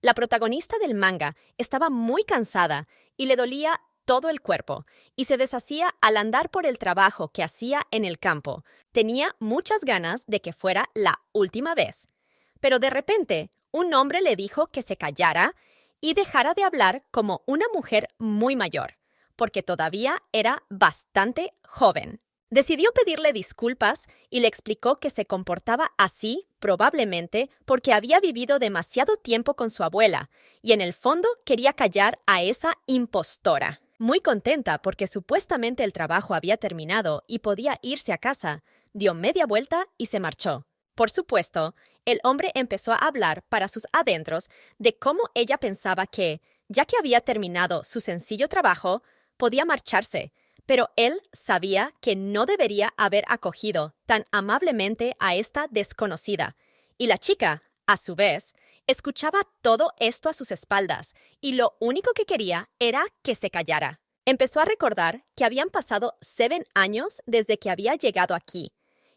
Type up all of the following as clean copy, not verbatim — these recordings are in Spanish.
La protagonista del manga estaba muy cansada y le dolía todo el cuerpo, y se deshacía al andar por el trabajo que hacía en el campo. Tenía muchas ganas de que fuera la última vez. Pero de repente, un hombre le dijo que se callara y dejara de hablar como una mujer muy mayor, porque todavía era bastante joven. Decidió pedirle disculpas y le explicó que se comportaba así probablemente porque había vivido demasiado tiempo con su abuela y en el fondo quería callar a esa impostora. Muy contenta porque supuestamente el trabajo había terminado y podía irse a casa, dio media vuelta y se marchó. Por supuesto, el hombre empezó a hablar para sus adentros de cómo ella pensaba que, ya que había terminado su sencillo trabajo, podía marcharse, pero él sabía que no debería haber acogido tan amablemente a esta desconocida. Y la chica, a su vez, escuchaba todo esto a sus espaldas y lo único que quería era que se callara. Empezó a recordar que habían pasado 7 años desde que había llegado aquí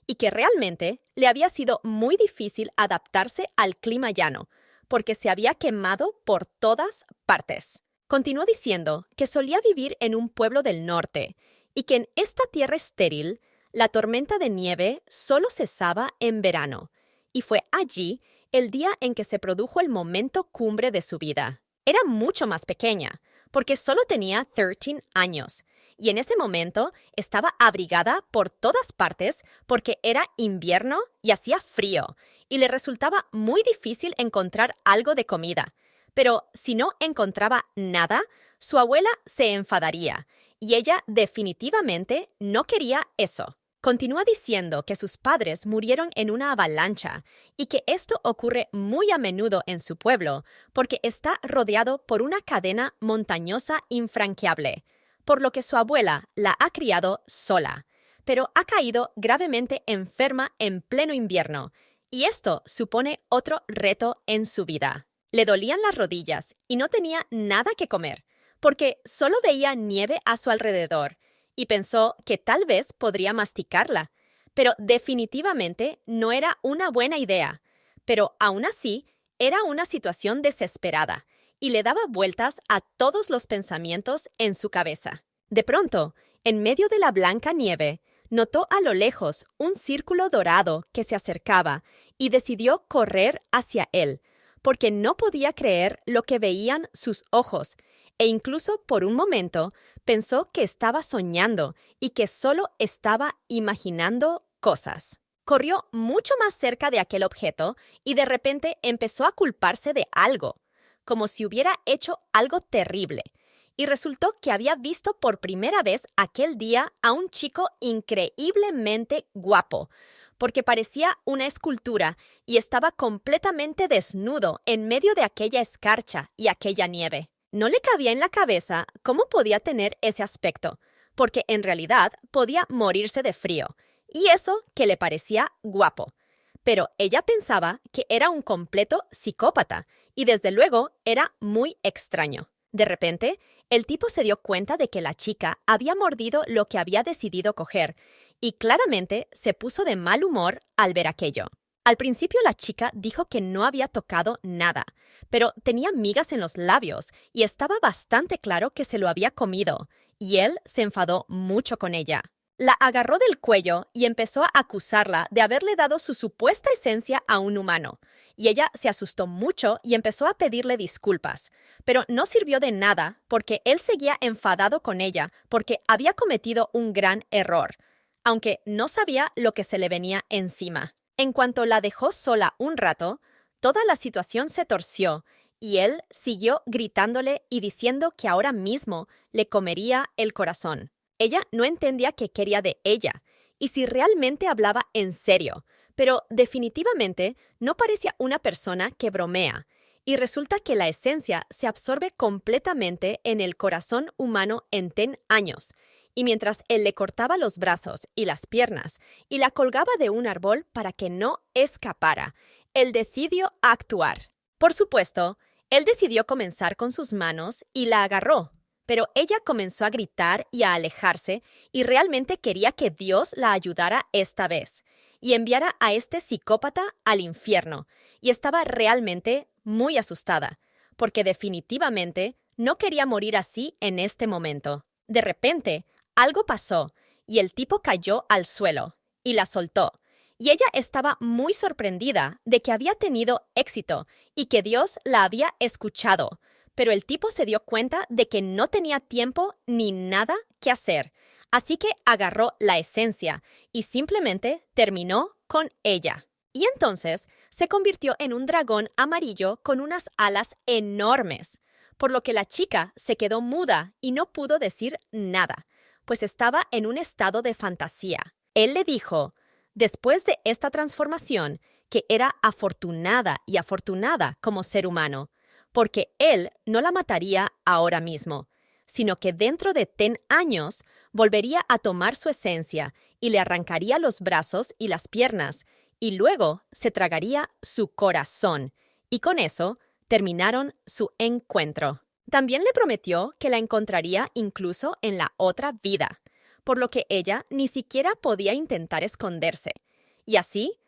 y que realmente le había sido muy difícil adaptarse al clima llano, porque se había quemado por todas partes. Continuó diciendo que solía vivir en un pueblo del norte y que en esta tierra estéril la tormenta de nieve solo cesaba en verano, y fue allí el día en que se produjo el momento cumbre de su vida. Era mucho más pequeña, porque solo tenía 13 años, y en ese momento estaba abrigada por todas partes porque era invierno y hacía frío, y le resultaba muy difícil encontrar algo de comida. Pero si no encontraba nada, su abuela se enfadaría, y ella definitivamente no quería eso. Continúa diciendo que sus padres murieron en una avalancha y que esto ocurre muy a menudo en su pueblo porque está rodeado por una cadena montañosa infranqueable, por lo que su abuela la ha criado sola, pero ha caído gravemente enferma en pleno invierno, y esto supone otro reto en su vida. Le dolían las rodillas y no tenía nada que comer, porque solo veía nieve a su alrededor, y pensó que tal vez podría masticarla, pero definitivamente no era una buena idea. Pero aún así, era una situación desesperada, y le daba vueltas a todos los pensamientos en su cabeza. De pronto, en medio de la blanca nieve, notó a lo lejos un círculo dorado que se acercaba y decidió correr hacia él, porque no podía creer lo que veían sus ojos, e incluso por un momento pensó que estaba soñando y que solo estaba imaginando cosas. Corrió mucho más cerca de aquel objeto y de repente empezó a culparse de algo, como si hubiera hecho algo terrible, y resultó que había visto por primera vez aquel día a un chico increíblemente guapo, porque parecía una escultura y estaba completamente desnudo en medio de aquella escarcha y aquella nieve. No le cabía en la cabeza cómo podía tener ese aspecto, porque en realidad podía morirse de frío, y eso que le parecía guapo. Pero ella pensaba que era un completo psicópata, y desde luego era muy extraño. De repente, el tipo se dio cuenta de que la chica había mordido lo que había decidido coger, y claramente se puso de mal humor al ver aquello. Al principio la chica dijo que no había tocado nada, pero tenía migas en los labios y estaba bastante claro que se lo había comido, y él se enfadó mucho con ella. La agarró del cuello y empezó a acusarla de haberle dado su supuesta esencia a un humano, y ella se asustó mucho y empezó a pedirle disculpas, pero no sirvió de nada porque él seguía enfadado con ella porque había cometido un gran error, aunque no sabía lo que se le venía encima. En cuanto la dejó sola un rato, toda la situación se torció y él siguió gritándole y diciendo que ahora mismo le comería el corazón. Ella no entendía qué quería de ella y si realmente hablaba en serio, pero definitivamente no parecía una persona que bromea, y resulta que la esencia se absorbe completamente en el corazón humano en 10 años, y mientras él le cortaba los brazos y las piernas y la colgaba de un árbol para que no escapara, él decidió actuar. Por supuesto, él decidió comenzar con sus manos y la agarró, pero ella comenzó a gritar y a alejarse y realmente quería que Dios la ayudara esta vez y enviara a este psicópata al infierno, y estaba realmente muy asustada, porque definitivamente no quería morir así en este momento. De repente, algo pasó y el tipo cayó al suelo y la soltó. Y ella estaba muy sorprendida de que había tenido éxito y que Dios la había escuchado. Pero el tipo se dio cuenta de que no tenía tiempo ni nada que hacer. Así que agarró la esencia y simplemente terminó con ella. Y entonces se convirtió en un dragón amarillo con unas alas enormes, por lo que la chica se quedó muda y no pudo decir nada, pues estaba en un estado de fantasía. Él le dijo, después de esta transformación, que era afortunada y afortunada como ser humano, porque él no la mataría ahora mismo, sino que dentro de 10 años volvería a tomar su esencia y le arrancaría los brazos y las piernas, y luego se tragaría su corazón. Y con eso terminaron su encuentro. También le prometió que la encontraría incluso en la otra vida, por lo que ella ni siquiera podía intentar esconderse. Y así,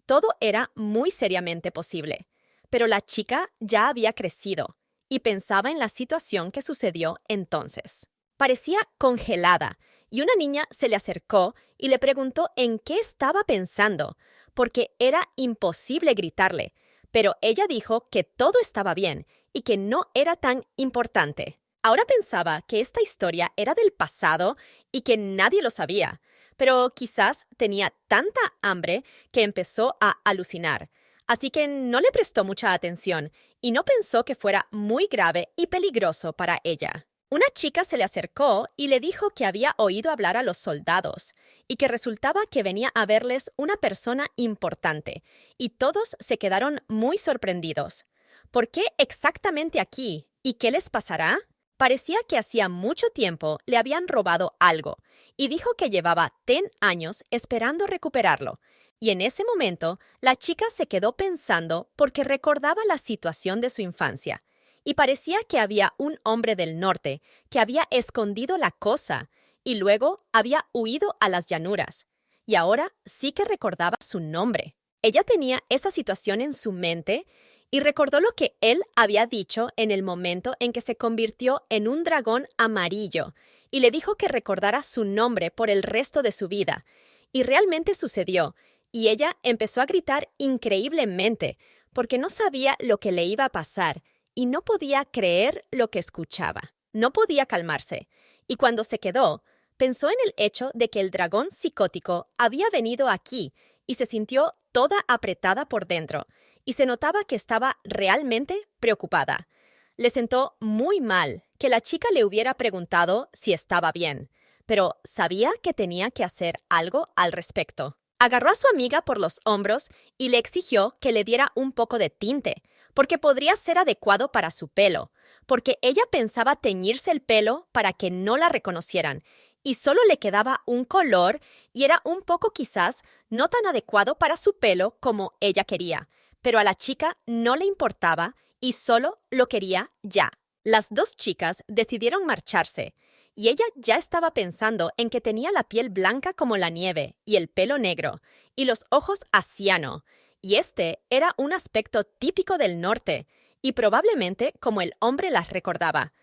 todo era muy seriamente posible. Pero la chica ya había crecido y pensaba en la situación que sucedió entonces. Parecía congelada y una niña se le acercó y le preguntó en qué estaba pensando, porque era imposible gritarle, pero ella dijo que todo estaba bien y que no era tan importante. Ahora pensaba que esta historia era del pasado y que nadie lo sabía, pero quizás tenía tanta hambre que empezó a alucinar. Así que no le prestó mucha atención y no pensó que fuera muy grave y peligroso para ella. Una chica se le acercó y le dijo que había oído hablar a los soldados y que resultaba que venía a verles una persona importante, y todos se quedaron muy sorprendidos. ¿Por qué exactamente aquí? ¿Y qué les pasará? Parecía que hacía mucho tiempo le habían robado algo y dijo que llevaba 10 años esperando recuperarlo. Y en ese momento, la chica se quedó pensando porque recordaba la situación de su infancia. Y parecía que había un hombre del norte que había escondido la cosa y luego había huido a las llanuras. Y ahora sí que recordaba su nombre. Ella tenía esa situación en su mente y recordó lo que él había dicho en el momento en que se convirtió en un dragón amarillo y le dijo que recordara su nombre por el resto de su vida. Y realmente sucedió. Y ella empezó a gritar increíblemente porque no sabía lo que le iba a pasar y no podía creer lo que escuchaba. No podía calmarse. Y cuando se quedó, pensó en el hecho de que el dragón psicótico había venido aquí y se sintió toda apretada por dentro y se notaba que estaba realmente preocupada. Le sentó muy mal que la chica le hubiera preguntado si estaba bien, pero sabía que tenía que hacer algo al respecto. Agarró a su amiga por los hombros y le exigió que le diera un poco de tinte, porque podría ser adecuado para su pelo, porque ella pensaba teñirse el pelo para que no la reconocieran, y solo le quedaba un color y era un poco quizás no tan adecuado para su pelo como ella quería, pero a la chica no le importaba y solo lo quería ya. Las dos chicas decidieron marcharse. Y ella ya estaba pensando en que tenía la piel blanca como la nieve y el pelo negro y los ojos asiano, y este era un aspecto típico del norte y probablemente como el hombre las recordaba.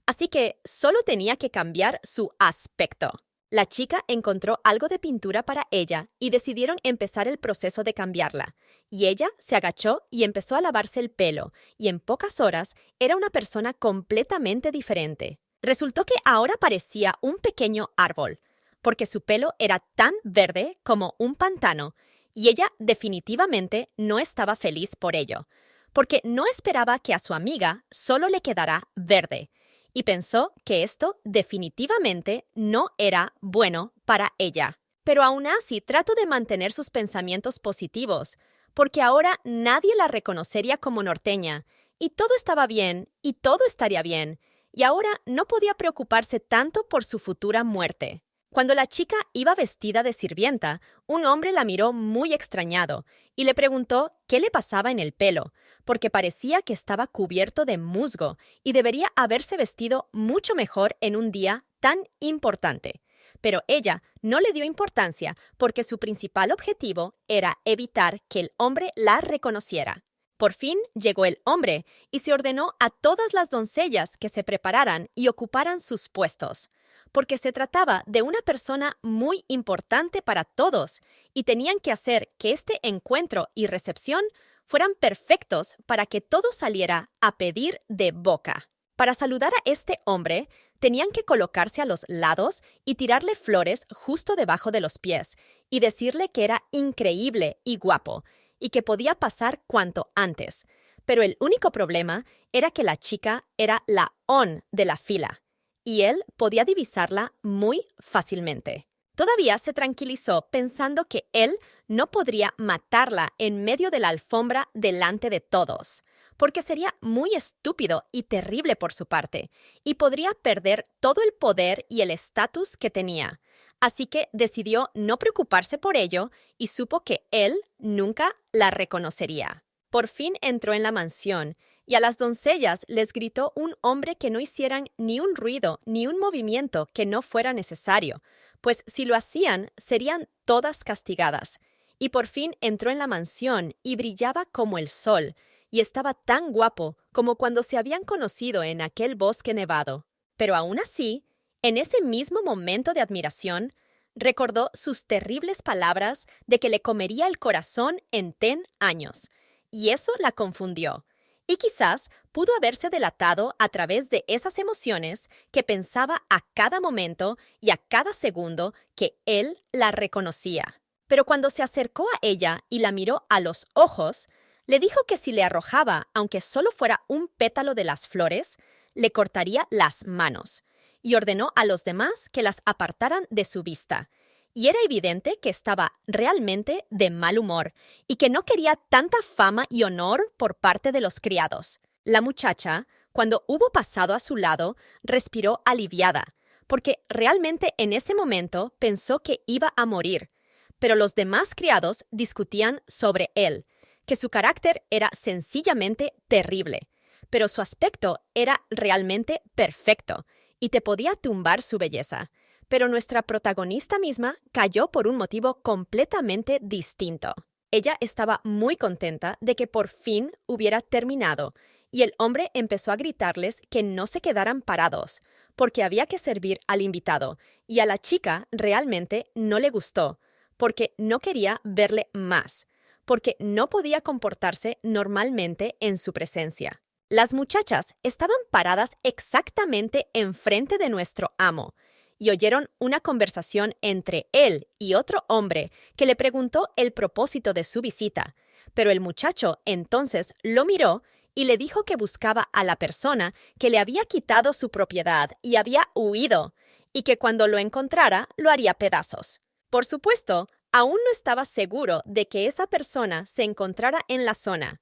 Así que solo tenía que cambiar su aspecto. La chica encontró algo de pintura para ella y decidieron empezar el proceso de cambiarla. Y ella se agachó y empezó a lavarse el pelo, y en pocas horas era una persona completamente diferente. Resultó que ahora parecía un pequeño árbol, porque su pelo era tan verde como un pantano, y ella definitivamente no estaba feliz por ello, porque no esperaba que a su amiga solo le quedara verde, y pensó que esto definitivamente no era bueno para ella. Pero aún así trató de mantener sus pensamientos positivos, porque ahora nadie la reconocería como norteña, y todo estaba bien, y todo estaría bien, y ahora no podía preocuparse tanto por su futura muerte. Cuando la chica iba vestida de sirvienta, un hombre la miró muy extrañado y le preguntó qué le pasaba en el pelo, porque parecía que estaba cubierto de musgo y debería haberse vestido mucho mejor en un día tan importante. Pero ella no le dio importancia porque su principal objetivo era evitar que el hombre la reconociera. Por fin llegó el hombre y se ordenó a todas las doncellas que se prepararan y ocuparan sus puestos, porque se trataba de una persona muy importante para todos y tenían que hacer que este encuentro y recepción fueran perfectos para que todo saliera a pedir de boca. Para saludar a este hombre, tenían que colocarse a los lados y tirarle flores justo debajo de los pies y decirle que era increíble y guapo y que podía pasar cuanto antes. Pero el único problema era que la chica era la on de la fila y él podía divisarla muy fácilmente. Todavía se tranquilizó pensando que él no podría matarla en medio de la alfombra delante de todos, porque sería muy estúpido y terrible por su parte, y podría perder todo el poder y el estatus que tenía. Así que decidió no preocuparse por ello y supo que él nunca la reconocería. Por fin entró en la mansión y a las doncellas les gritó un hombre que no hicieran ni un ruido ni un movimiento que no fuera necesario, pues si lo hacían serían todas castigadas. Y por fin entró en la mansión y brillaba como el sol, y estaba tan guapo como cuando se habían conocido en aquel bosque nevado. Pero aún así, en ese mismo momento de admiración, recordó sus terribles palabras de que le comería el corazón en 10 años, y eso la confundió. Y quizás pudo haberse delatado a través de esas emociones que pensaba a cada momento y a cada segundo que él la reconocía. Pero cuando se acercó a ella y la miró a los ojos, le dijo que si le arrojaba, aunque solo fuera un pétalo de las flores, le cortaría las manos, y ordenó a los demás que las apartaran de su vista. Y era evidente que estaba realmente de mal humor y que no quería tanta fama y honor por parte de los criados. La muchacha, cuando hubo pasado a su lado, respiró aliviada, porque realmente en ese momento pensó que iba a morir. Pero los demás criados discutían sobre él, que su carácter era sencillamente terrible, pero su aspecto era realmente perfecto y te podía tumbar su belleza. Pero nuestra protagonista misma cayó por un motivo completamente distinto. Ella estaba muy contenta de que por fin hubiera terminado, y el hombre empezó a gritarles que no se quedaran parados, porque había que servir al invitado, y a la chica realmente no le gustó, porque no quería verle más, porque no podía comportarse normalmente en su presencia. Las muchachas estaban paradas exactamente enfrente de nuestro amo, y oyeron una conversación entre él y otro hombre que le preguntó el propósito de su visita, pero el muchacho entonces lo miró y le dijo que buscaba a la persona que le había quitado su propiedad y había huido, y que cuando lo encontrara lo haría pedazos. Por supuesto, aún no estaba seguro de que esa persona se encontrara en la zona,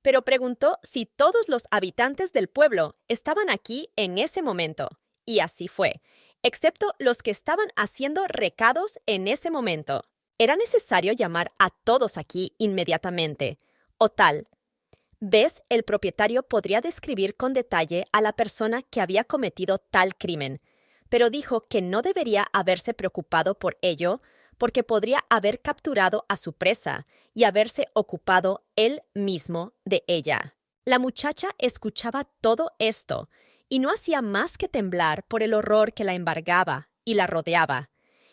pero preguntó si todos los habitantes del pueblo estaban aquí en ese momento, y así fue, excepto los que estaban haciendo recados en ese momento. Era necesario llamar a todos aquí inmediatamente, o tal vez el propietario podría describir con detalle a la persona que había cometido tal crimen, pero dijo que no debería haberse preocupado por ello porque podría haber capturado a su presa y haberse ocupado él mismo de ella. La muchacha escuchaba todo esto y no hacía más que temblar por el horror que la embargaba y la rodeaba,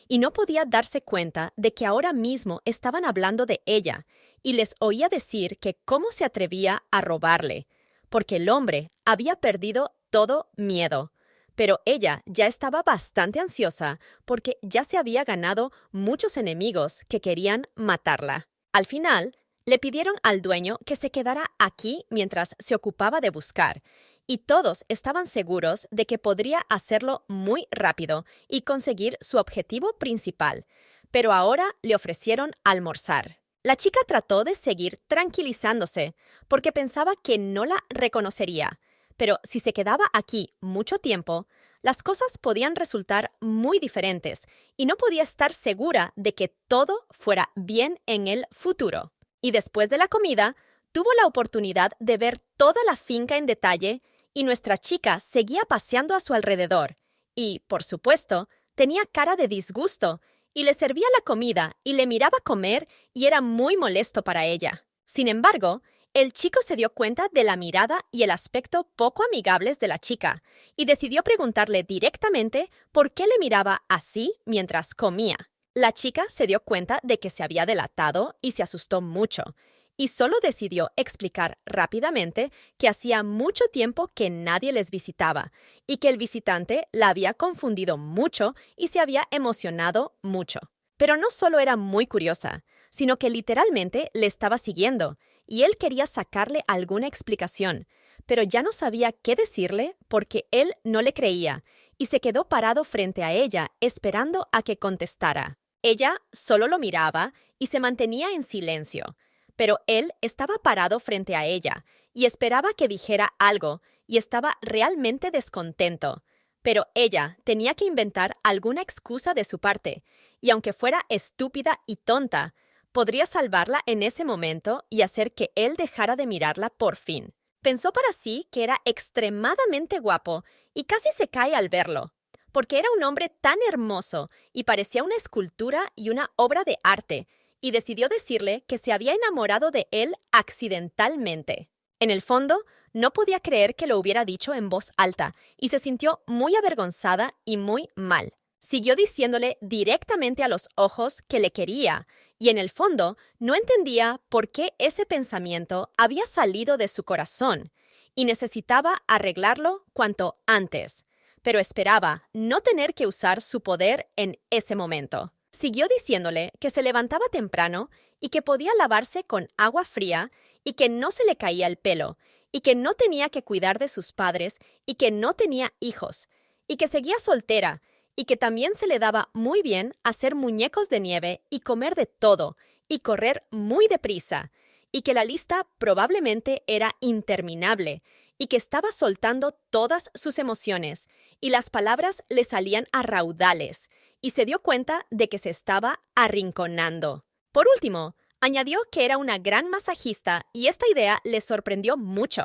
y no podía darse cuenta de que ahora mismo estaban hablando de ella, y les oía decir que cómo se atrevía a robarle, porque el hombre había perdido todo miedo. Pero ella ya estaba bastante ansiosa porque ya se había ganado muchos enemigos que querían matarla. Al final, le pidieron al dueño que se quedara aquí mientras se ocupaba de buscar, y todos estaban seguros de que podría hacerlo muy rápido y conseguir su objetivo principal, pero ahora le ofrecieron almorzar. La chica trató de seguir tranquilizándose porque pensaba que no la reconocería, pero si se quedaba aquí mucho tiempo, las cosas podían resultar muy diferentes y no podía estar segura de que todo fuera bien en el futuro. Y después de la comida, tuvo la oportunidad de ver toda la finca en detalle y nuestra chica seguía paseando a su alrededor y, por supuesto, tenía cara de disgusto y le servía la comida y le miraba comer y era muy molesto para ella. Sin embargo, El chico se dio cuenta de la mirada y el aspecto poco amigables de la chica y decidió preguntarle directamente por qué le miraba así mientras comía. La chica se dio cuenta de que se había delatado y se asustó mucho, y solo decidió explicar rápidamente que hacía mucho tiempo que nadie les visitaba y que el visitante la había confundido mucho y se había emocionado mucho. Pero no solo era muy curiosa, sino que literalmente le estaba siguiendo, y él quería sacarle alguna explicación, pero ya no sabía qué decirle porque él no le creía, y se quedó parado frente a ella esperando a que contestara. Ella solo lo miraba y se mantenía en silencio, pero él estaba parado frente a ella y esperaba que dijera algo y estaba realmente descontento. Pero ella tenía que inventar alguna excusa de su parte, y aunque fuera estúpida y tonta, podría salvarla en ese momento y hacer que él dejara de mirarla por fin. Pensó para sí que era extremadamente guapo y casi se cae al verlo, porque era un hombre tan hermoso y parecía una escultura y una obra de arte, y decidió decirle que se había enamorado de él accidentalmente. En el fondo, no podía creer que lo hubiera dicho en voz alta y se sintió muy avergonzada y muy mal. Siguió diciéndole directamente a los ojos que le quería, y en el fondo no entendía por qué ese pensamiento había salido de su corazón y necesitaba arreglarlo cuanto antes, pero esperaba no tener que usar su poder en ese momento. Siguió diciéndole que se levantaba temprano y que podía lavarse con agua fría y que no se le caía el pelo y que no tenía que cuidar de sus padres y que no tenía hijos y que seguía soltera y que también se le daba muy bien hacer muñecos de nieve y comer de todo y correr muy deprisa y que la lista probablemente era interminable y que estaba soltando todas sus emociones y las palabras le salían a raudales y se dio cuenta de que se estaba arrinconando. Por último, añadió que era una gran masajista y esta idea le sorprendió mucho.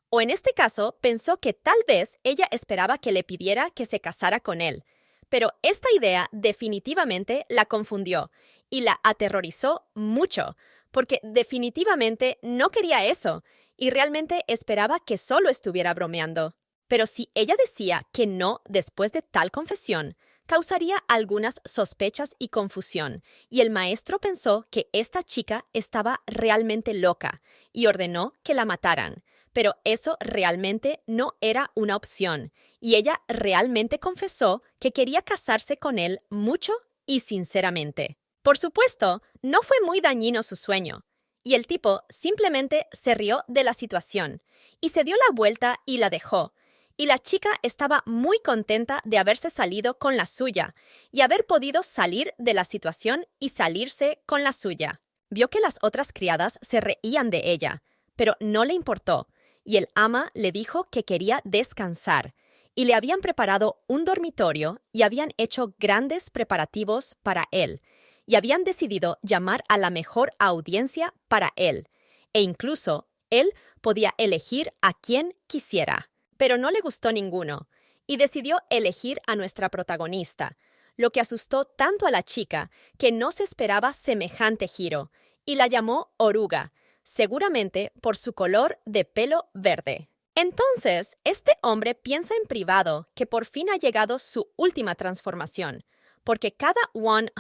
O en este caso, pensó que tal vez ella esperaba que le pidiera que se casara con él. Pero esta idea definitivamente la confundió y la aterrorizó mucho, porque definitivamente no quería eso y realmente esperaba que solo estuviera bromeando. Pero si ella decía que no después de tal confesión, causaría algunas sospechas y confusión, y el maestro pensó que esta chica estaba realmente loca y ordenó que la mataran. Pero eso realmente no era una opción, y ella realmente confesó que quería casarse con él mucho y sinceramente. Por supuesto, no fue muy dañino su sueño, y el tipo simplemente se rió de la situación, y se dio la vuelta y la dejó, y la chica estaba muy contenta de haberse salido con la suya, y haber podido salir de la situación y salirse con la suya. Vio que las otras criadas se reían de ella, pero no le importó, y el ama le dijo que quería descansar, y le habían preparado un dormitorio y habían hecho grandes preparativos para él, y habían decidido llamar a la mejor audiencia para él, e incluso él podía elegir a quien quisiera. Pero no le gustó ninguno, y decidió elegir a nuestra protagonista, lo que asustó tanto a la chica que no se esperaba semejante giro, y la llamó Oruga, seguramente por su color de pelo verde. Entonces, este hombre piensa en privado que por fin ha llegado su última transformación, porque cada 100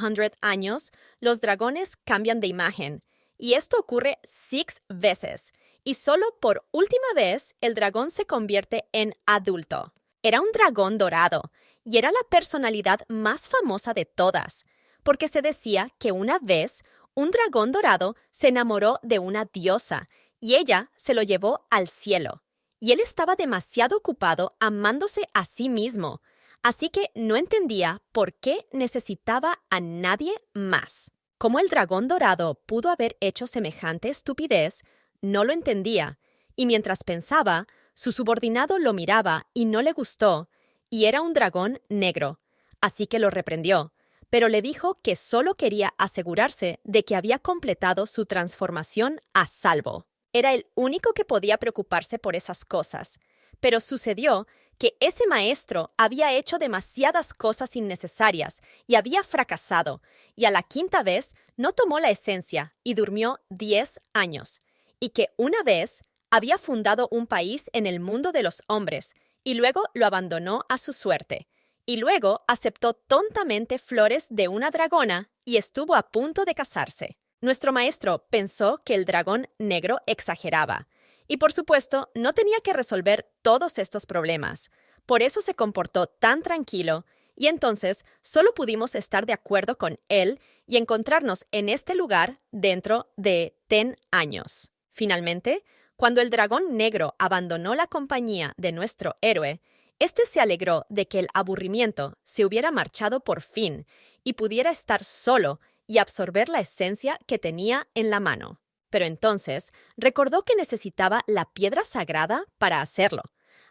años los dragones cambian de imagen, y esto ocurre 6 veces, y solo por última vez el dragón se convierte en adulto. Era un dragón dorado, y era la personalidad más famosa de todas, porque se decía que una vez un dragón dorado se enamoró de una diosa, y ella se lo llevó al cielo. Y él estaba demasiado ocupado amándose a sí mismo, así que no entendía por qué necesitaba a nadie más. Cómo el dragón dorado pudo haber hecho semejante estupidez, no lo entendía, y mientras pensaba, su subordinado lo miraba y no le gustó, y era un dragón negro, así que lo reprendió, pero le dijo que solo quería asegurarse de que había completado su transformación a salvo. Era el único que podía preocuparse por esas cosas, pero sucedió que ese maestro había hecho demasiadas cosas innecesarias y había fracasado, y a la 5ª vez no tomó la esencia y durmió 10 años. y que una vez había fundado un país en el mundo de los hombres y luego lo abandonó a su suerte. Y luego aceptó tontamente flores de una dragona y estuvo a punto de casarse. Nuestro maestro pensó que el dragón negro exageraba. Y por supuesto, no tenía que resolver todos estos problemas. Por eso se comportó tan tranquilo y entonces solo pudimos estar de acuerdo con él y encontrarnos en este lugar dentro de 10 años. Finalmente, cuando el dragón negro abandonó la compañía de nuestro héroe, este se alegró de que el aburrimiento se hubiera marchado por fin y pudiera estar solo y absorber la esencia que tenía en la mano. Pero entonces recordó que necesitaba la piedra sagrada para hacerlo.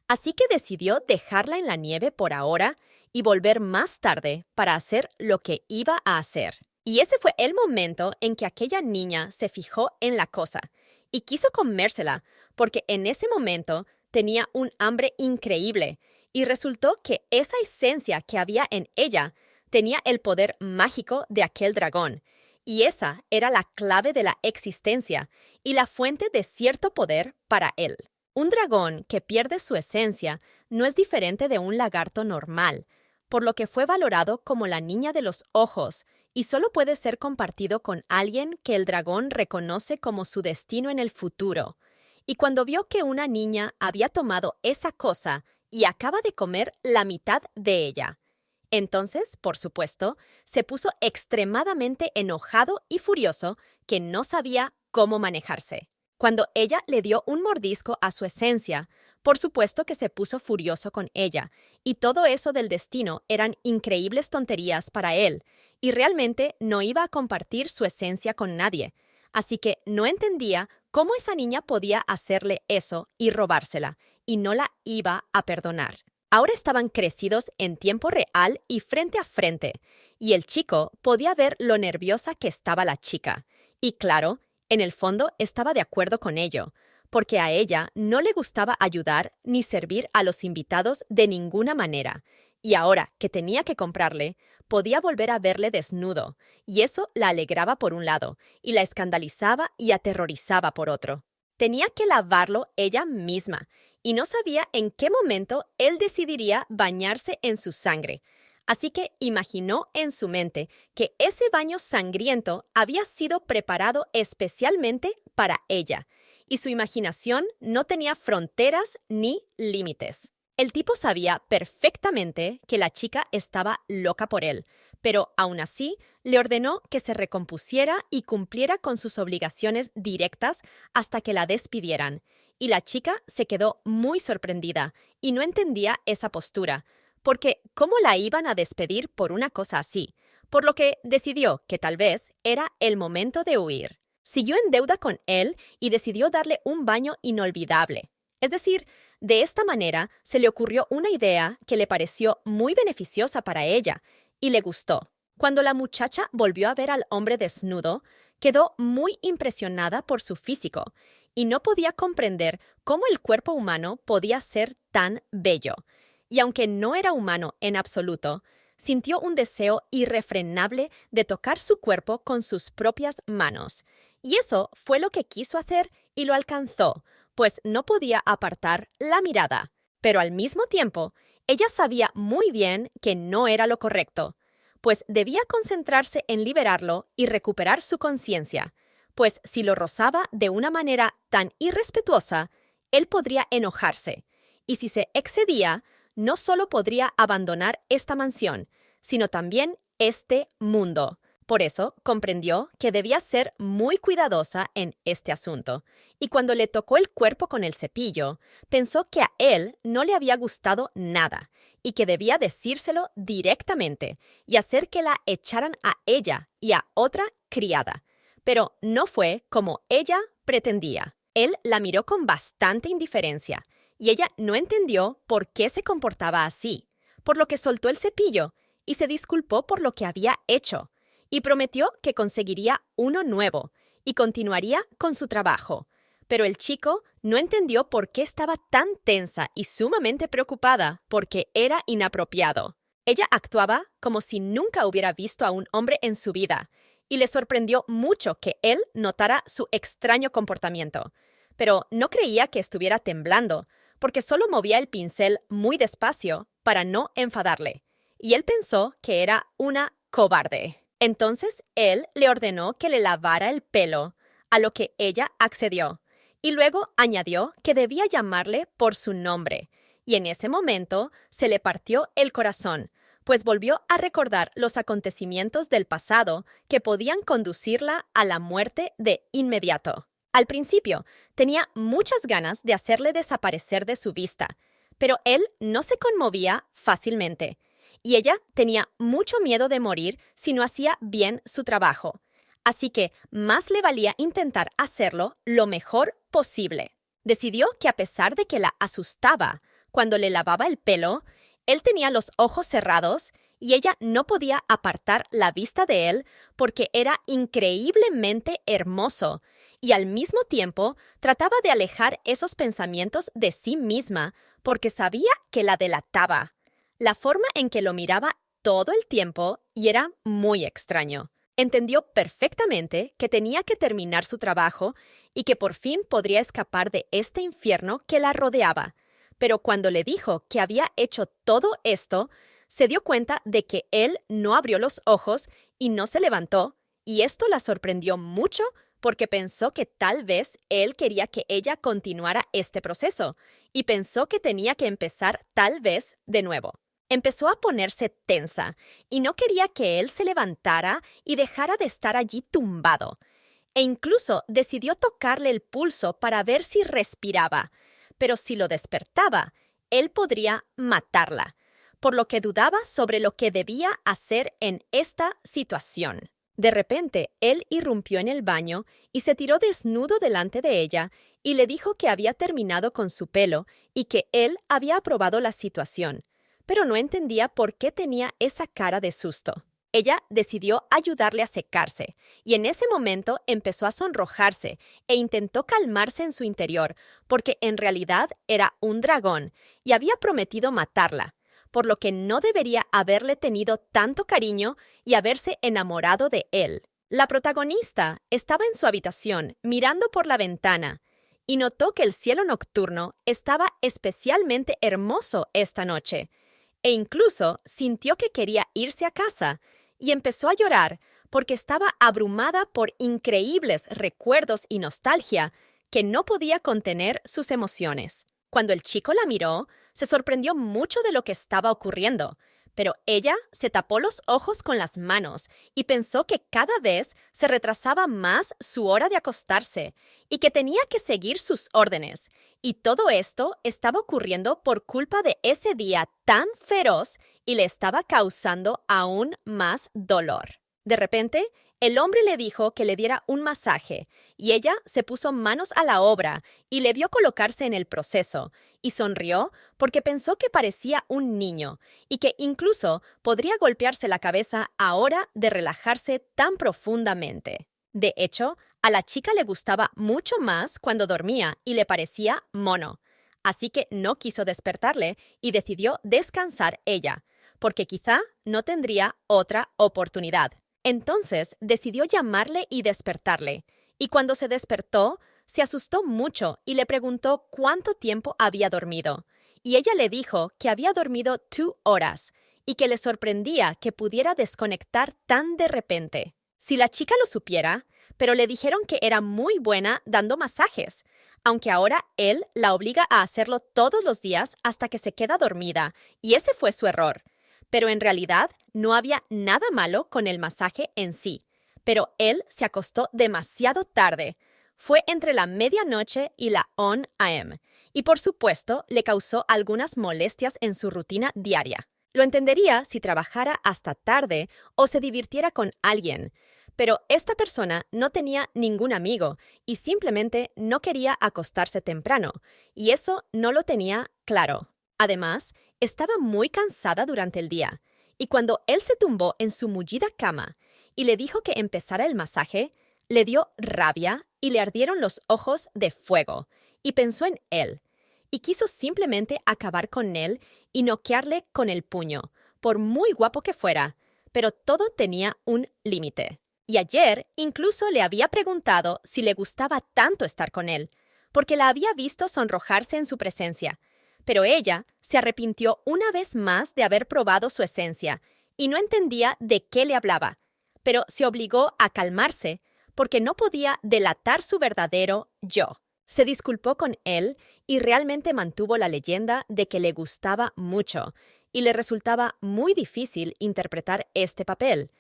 Así que decidió dejarla en la nieve por ahora y volver más tarde para hacer lo que iba a hacer. Y ese fue el momento en que aquella niña se fijó en la cosa y quiso comérsela porque en ese momento tenía un hambre increíble y resultó que esa esencia que había en ella tenía el poder mágico de aquel dragón. Y esa era la clave de la existencia y la fuente de cierto poder para él. Un dragón que pierde su esencia no es diferente de un lagarto normal, por lo que fue valorado como la niña de los ojos y solo puede ser compartido con alguien que el dragón reconoce como su destino en el futuro. Y cuando vio que una niña había tomado esa cosa y acaba de comer la mitad de ella, entonces, por supuesto, se puso extremadamente enojado y furioso que no sabía cómo manejarse. Cuando ella le dio un mordisco a su esencia, por supuesto que se puso furioso con ella, y todo eso del destino eran increíbles tonterías para él, y realmente no iba a compartir su esencia con nadie. Así que no entendía cómo esa niña podía hacerle eso y robársela, y no la iba a perdonar. Ahora estaban crecidos en tiempo real y frente a frente, y el chico podía ver lo nerviosa que estaba la chica. Y claro, en el fondo estaba de acuerdo con ello, porque a ella no le gustaba ayudar ni servir a los invitados de ninguna manera. Y ahora que tenía que comprarle, podía volver a verle desnudo, y eso la alegraba por un lado, y la escandalizaba y aterrorizaba por otro. Tenía que lavarlo ella misma, y no sabía en qué momento él decidiría bañarse en su sangre. Así que imaginó en su mente que ese baño sangriento había sido preparado especialmente para ella, y su imaginación no tenía fronteras ni límites. El tipo sabía perfectamente que la chica estaba loca por él, pero aún así le ordenó que se recompusiera y cumpliera con sus obligaciones directas hasta que la despidieran. Y la chica se quedó muy sorprendida y no entendía esa postura, porque ¿cómo la iban a despedir por una cosa así? Por lo que decidió que tal vez era el momento de huir. Siguió en deuda con él y decidió darle un baño inolvidable. Es decir, de esta manera se le ocurrió una idea que le pareció muy beneficiosa para ella y le gustó. Cuando la muchacha volvió a ver al hombre desnudo, quedó muy impresionada por su físico y no podía comprender cómo el cuerpo humano podía ser tan bello. Y aunque no era humano en absoluto, sintió un deseo irrefrenable de tocar su cuerpo con sus propias manos. Y eso fue lo que quiso hacer y lo alcanzó, pues no podía apartar la mirada. Pero al mismo tiempo, ella sabía muy bien que no era lo correcto, pues debía concentrarse en liberarlo y recuperar su conciencia, pues si lo rozaba de una manera tan irrespetuosa, él podría enojarse, y si se excedía, no solo podría abandonar esta mansión, sino también este mundo. Por eso comprendió que debía ser muy cuidadosa en este asunto, y cuando le tocó el cuerpo con el cepillo, pensó que a él no le había gustado nada, y que debía decírselo directamente y hacer que la echaran a ella y a otra criada. Pero no fue como ella pretendía. Él la miró con bastante indiferencia, y ella no entendió por qué se comportaba así, por lo que soltó el cepillo y se disculpó por lo que había hecho, y prometió que conseguiría uno nuevo y continuaría con su trabajo. Pero el chico no entendió por qué estaba tan tensa y sumamente preocupada porque era inapropiado. Ella actuaba como si nunca hubiera visto a un hombre en su vida, y le sorprendió mucho que él notara su extraño comportamiento. Pero no creía que estuviera temblando, porque solo movía el pincel muy despacio para no enfadarle, y él pensó que era una cobarde. Entonces él le ordenó que le lavara el pelo, a lo que ella accedió, y luego añadió que debía llamarle por su nombre, y en ese momento se le partió el corazón, pues volvió a recordar los acontecimientos del pasado que podían conducirla a la muerte de inmediato. Al principio, tenía muchas ganas de hacerle desaparecer de su vista, pero él no se conmovía fácilmente, y ella tenía mucho miedo de morir si no hacía bien su trabajo. Así que más le valía intentar hacerlo lo mejor posible. Decidió que a pesar de que la asustaba cuando le lavaba el pelo, él tenía los ojos cerrados y ella no podía apartar la vista de él porque era increíblemente hermoso y al mismo tiempo trataba de alejar esos pensamientos de sí misma porque sabía que la delataba. La forma en que lo miraba todo el tiempo y era muy extraño. Entendió perfectamente que tenía que terminar su trabajo y que por fin podría escapar de este infierno que la rodeaba. Pero cuando le dijo que había hecho todo esto, se dio cuenta de que él no abrió los ojos y no se levantó, y esto la sorprendió mucho porque pensó que tal vez él quería que ella continuara este proceso, y pensó que tenía que empezar tal vez de nuevo. Empezó a ponerse tensa y no quería que él se levantara y dejara de estar allí tumbado. E incluso decidió tocarle el pulso para ver si respiraba, pero si lo despertaba, él podría matarla, por lo que dudaba sobre lo que debía hacer en esta situación. De repente, él irrumpió en el baño y se tiró desnudo delante de ella y le dijo que había terminado con su pelo y que él había aprobado la situación, pero no entendía por qué tenía esa cara de susto. Ella decidió ayudarle a secarse, y en ese momento empezó a sonrojarse e intentó calmarse en su interior, porque en realidad era un dragón y había prometido matarla, por lo que no debería haberle tenido tanto cariño y haberse enamorado de él. La protagonista estaba en su habitación mirando por la ventana y notó que el cielo nocturno estaba especialmente hermoso esta noche, e incluso sintió que quería irse a casa y empezó a llorar porque estaba abrumada por increíbles recuerdos y nostalgia que no podía contener sus emociones. Cuando el chico la miró, se sorprendió mucho de lo que estaba ocurriendo, pero ella se tapó los ojos con las manos y pensó que cada vez se retrasaba más su hora de acostarse y que tenía que seguir sus órdenes. Y todo esto estaba ocurriendo por culpa de ese día tan feroz y le estaba causando aún más dolor. De repente, el hombre le dijo que le diera un masaje y ella se puso manos a la obra y le vio colocarse en el proceso y sonrió porque pensó que parecía un niño y que incluso podría golpearse la cabeza ahora de relajarse tan profundamente. De hecho, a la chica le gustaba mucho más cuando dormía y le parecía mono, así que no quiso despertarle y decidió descansar ella, porque quizá no tendría otra oportunidad. Entonces decidió llamarle y despertarle, y cuando se despertó, se asustó mucho y le preguntó cuánto tiempo había dormido, y ella le dijo que había dormido 2 horas y que le sorprendía que pudiera desconectar tan de repente. Si la chica lo supiera, pero le dijeron que era muy buena dando masajes, aunque ahora él la obliga a hacerlo todos los días hasta que se queda dormida, y ese fue su error. Pero en realidad no había nada malo con el masaje en sí, pero él se acostó demasiado tarde. Fue entre la medianoche y la 1 a.m., y por supuesto le causó algunas molestias en su rutina diaria. Lo entendería si trabajara hasta tarde o se divirtiera con alguien, pero esta persona no tenía ningún amigo y simplemente no quería acostarse temprano, y eso no lo tenía claro. Además, estaba muy cansada durante el día, y cuando él se tumbó en su mullida cama y le dijo que empezara el masaje, le dio rabia y le ardieron los ojos de fuego, y pensó en él, y quiso simplemente acabar con él y noquearle con el puño, por muy guapo que fuera, pero todo tenía un límite. Y ayer incluso le había preguntado si le gustaba tanto estar con él, porque la había visto sonrojarse en su presencia. Pero ella se arrepintió una vez más de haber probado su esencia y no entendía de qué le hablaba, pero se obligó a calmarse porque no podía delatar su verdadero yo. Se disculpó con él y realmente mantuvo la leyenda de que le gustaba mucho y le resultaba muy difícil interpretar este papel,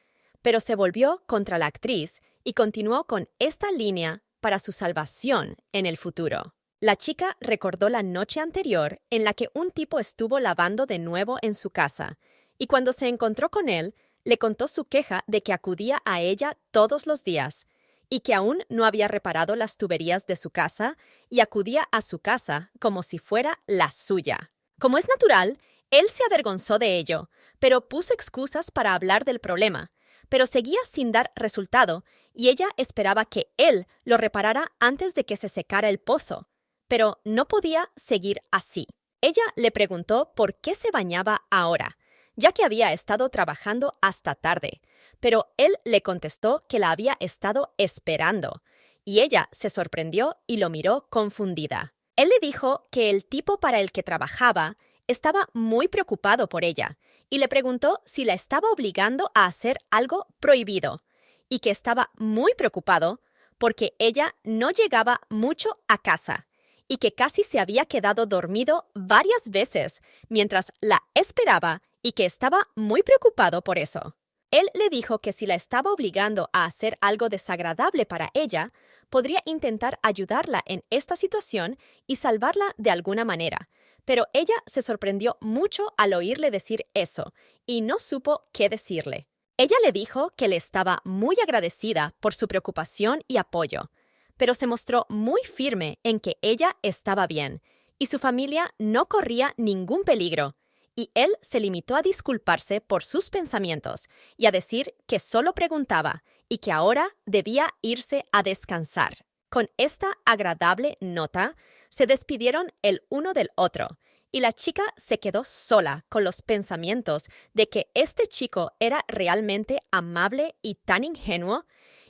pero se volvió contra la actriz y continuó con esta línea para su salvación en el futuro. La chica recordó la noche anterior en la que un tipo estuvo lavando de nuevo en su casa, y cuando se encontró con él, le contó su queja de que acudía a ella todos los días, y que aún no había reparado las tuberías de su casa, y acudía a su casa como si fuera la suya. Como es natural, él se avergonzó de ello, pero puso excusas para hablar del problema, pero seguía sin dar resultado, y ella esperaba que él lo reparara antes de que se secara el pozo. Pero no podía seguir así. Ella le preguntó por qué se bañaba ahora, ya que había estado trabajando hasta tarde, pero él le contestó que la había estado esperando, y ella se sorprendió y lo miró confundida. Él le dijo que el tipo para el que trabajaba estaba muy preocupado por ella, y le preguntó si la estaba obligando a hacer algo prohibido, y que estaba muy preocupado porque ella no llegaba mucho a casa, y que casi se había quedado dormido varias veces mientras la esperaba y que estaba muy preocupado por eso. Él le dijo que si la estaba obligando a hacer algo desagradable para ella, podría intentar ayudarla en esta situación y salvarla de alguna manera, pero ella se sorprendió mucho al oírle decir eso y no supo qué decirle. Ella le dijo que le estaba muy agradecida por su preocupación y apoyo, pero se mostró muy firme en que ella estaba bien y su familia no corría ningún peligro, y él se limitó a disculparse por sus pensamientos y a decir que solo preguntaba y que ahora debía irse a descansar. Con esta agradable nota, se despidieron el uno del otro, y la chica se quedó sola con los pensamientos de que este chico era realmente amable y tan ingenuo,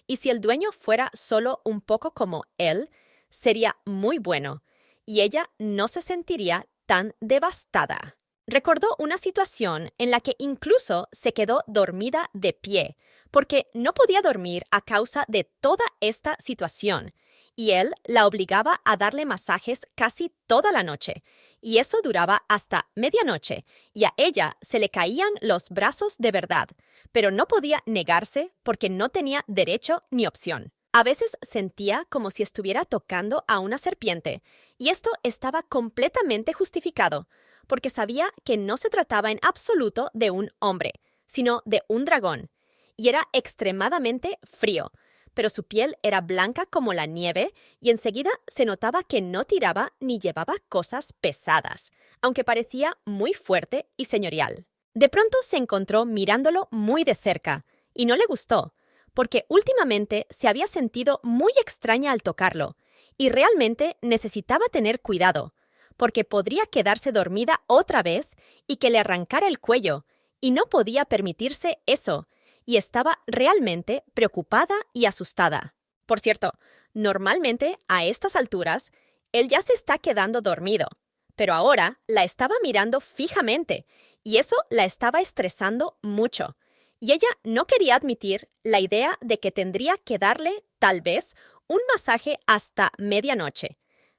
y si el dueño fuera solo un poco como él, sería muy bueno, y ella no se sentiría tan devastada. Recordó una situación en la que incluso se quedó dormida de pie, porque no podía dormir a causa de toda esta situación, y él la obligaba a darle masajes casi toda la noche, y eso duraba hasta medianoche, y a ella se le caían los brazos de verdad, pero no podía negarse porque no tenía derecho ni opción. A veces sentía como si estuviera tocando a una serpiente, y esto estaba completamente justificado, porque sabía que no se trataba en absoluto de un hombre, sino de un dragón, y era extremadamente frío, pero su piel era blanca como la nieve y enseguida se notaba que no tiraba ni llevaba cosas pesadas, aunque parecía muy fuerte y señorial. De pronto se encontró mirándolo muy de cerca, y no le gustó, porque últimamente se había sentido muy extraña al tocarlo, y realmente necesitaba tener cuidado, porque podría quedarse dormida otra vez y que le arrancara el cuello, y no podía permitirse eso, y estaba realmente preocupada y asustada. Por cierto, normalmente a estas alturas, él ya se está quedando dormido, pero ahora la estaba mirando fijamente, y eso la estaba estresando mucho, y ella no quería admitir la idea de que tendría que darle, tal vez, un masaje hasta medianoche.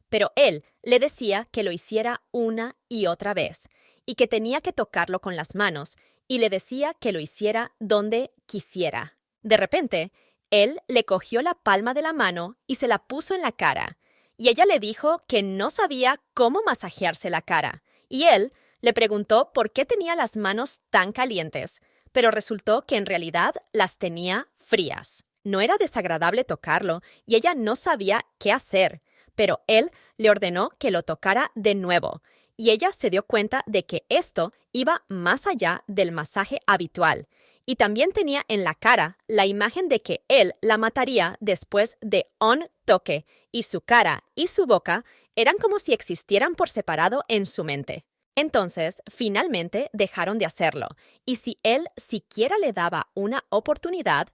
Pero él le decía que lo hiciera una y otra vez, y que tenía que tocarlo con las manos, y le decía que lo hiciera donde quisiera. De repente, él le cogió la palma de la mano y se la puso en la cara, y ella le dijo que no sabía cómo masajearse la cara, y él le preguntó por qué tenía las manos tan calientes, pero resultó que en realidad las tenía frías. No era desagradable tocarlo, y ella no sabía qué hacer, pero él le ordenó que lo tocara de nuevo, y ella se dio cuenta de que esto iba más allá del masaje habitual, y también tenía en la cara la imagen de que él la mataría después de un toque, y su cara y su boca eran como si existieran por separado en su mente. Entonces, finalmente dejaron de hacerlo, y si él siquiera le daba una oportunidad,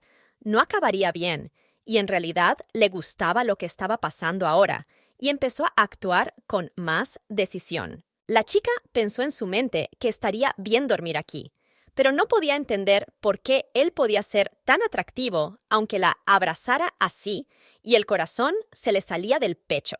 no acabaría bien, y en realidad le gustaba lo que estaba pasando ahora, y empezó a actuar con más decisión. La chica pensó en su mente que estaría bien dormir aquí, pero no podía entender por qué él podía ser tan atractivo aunque la abrazara así y el corazón se le salía del pecho.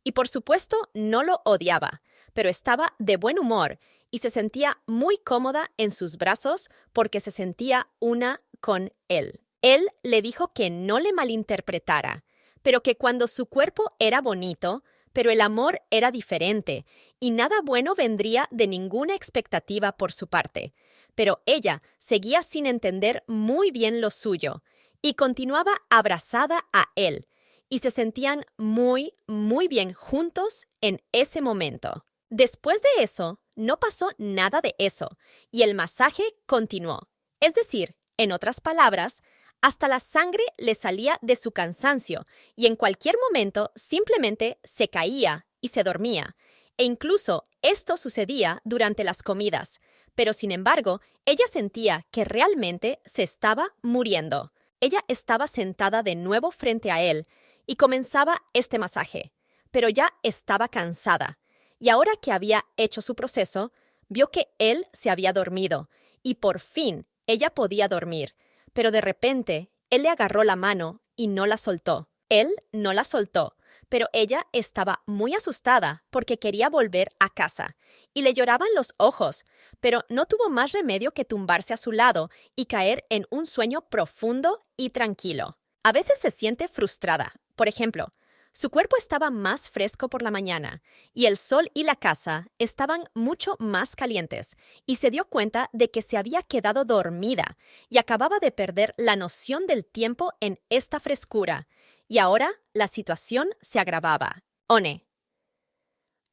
Y por supuesto no lo odiaba, pero estaba de buen humor y se sentía muy cómoda en sus brazos porque se sentía una con él. Él le dijo que no le malinterpretara, pero que cuando su cuerpo era bonito, pero el amor era diferente y nada bueno vendría de ninguna expectativa por su parte. Pero ella seguía sin entender muy bien lo suyo y continuaba abrazada a él y se sentían muy, muy bien juntos en ese momento. Después de eso, no pasó nada de eso y el masaje continuó. Es decir, en otras palabras, hasta la sangre le salía de su cansancio y en cualquier momento simplemente se caía y se dormía. E incluso esto sucedía durante las comidas, pero sin embargo, ella sentía que realmente se estaba muriendo. Ella estaba sentada de nuevo frente a él y comenzaba este masaje, pero ya estaba cansada. Y ahora que había hecho su proceso, vio que él se había dormido y por fin ella podía dormir. Pero de repente, él le agarró la mano y no la soltó. Él no la soltó, pero ella estaba muy asustada porque quería volver a casa y le lloraban los ojos, pero no tuvo más remedio que tumbarse a su lado y caer en un sueño profundo y tranquilo. A veces se siente frustrada. Por ejemplo, su cuerpo estaba más fresco por la mañana y el sol y la casa estaban mucho más calientes y se dio cuenta de que se había quedado dormida y acababa de perder la noción del tiempo en esta frescura. Y ahora la situación se agravaba. One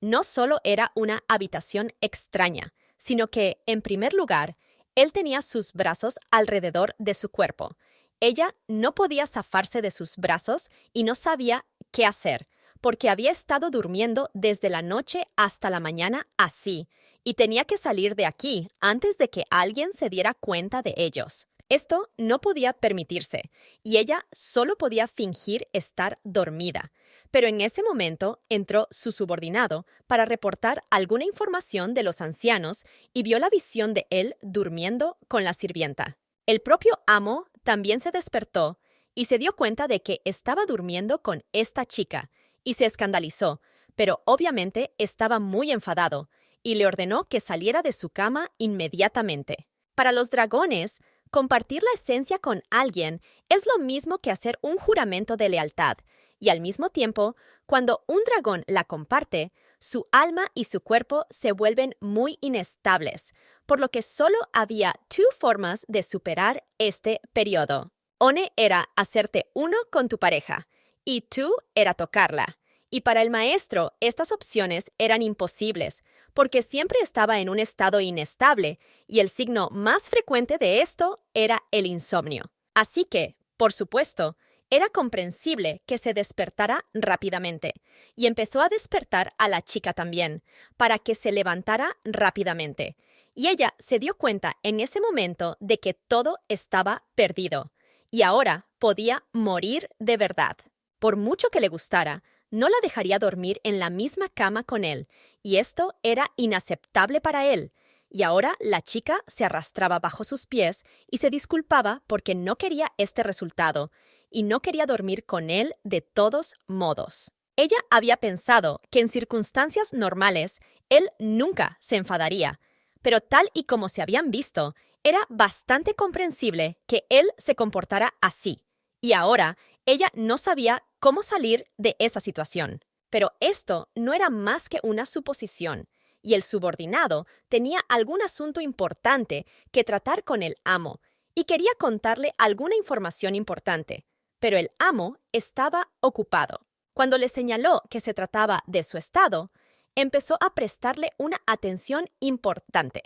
no solo era una habitación extraña, sino que, en primer lugar, él tenía sus brazos alrededor de su cuerpo. Ella no podía zafarse de sus brazos y no sabía qué hacer, porque había estado durmiendo desde la noche hasta la mañana así, y tenía que salir de aquí antes de que alguien se diera cuenta de ellos. Esto no podía permitirse, y ella solo podía fingir estar dormida. Pero en ese momento entró su subordinado para reportar alguna información de los ancianos y vio la visión de él durmiendo con la sirvienta. El propio amo también se despertó y se dio cuenta de que estaba durmiendo con esta chica y se escandalizó, pero obviamente estaba muy enfadado y le ordenó que saliera de su cama inmediatamente. Para los dragones, compartir la esencia con alguien es lo mismo que hacer un juramento de lealtad, y al mismo tiempo, cuando un dragón la comparte, su alma y su cuerpo se vuelven muy inestables, por lo que solo había dos formas de superar este periodo. One era hacerte uno con tu pareja, y two era tocarla. Y para el maestro, estas opciones eran imposibles, porque siempre estaba en un estado inestable, y el signo más frecuente de esto era el insomnio. Así que, por supuesto, era comprensible que se despertara rápidamente, y empezó a despertar a la chica también, para que se levantara rápidamente. Y ella se dio cuenta en ese momento de que todo estaba perdido, y ahora podía morir de verdad. Por mucho que le gustara, no la dejaría dormir en la misma cama con él, y esto era inaceptable para él. Y ahora la chica se arrastraba bajo sus pies y se disculpaba porque no quería este resultado, y no quería dormir con él de todos modos. Ella había pensado que en circunstancias normales él nunca se enfadaría, pero tal y como se habían visto, era bastante comprensible que él se comportara así, y ahora ella no sabía cómo salir de esa situación. Pero esto no era más que una suposición, y el subordinado tenía algún asunto importante que tratar con el amo, y quería contarle alguna información importante. Pero el amo estaba ocupado. Cuando le señaló que se trataba de su estado, empezó a prestarle una atención importante.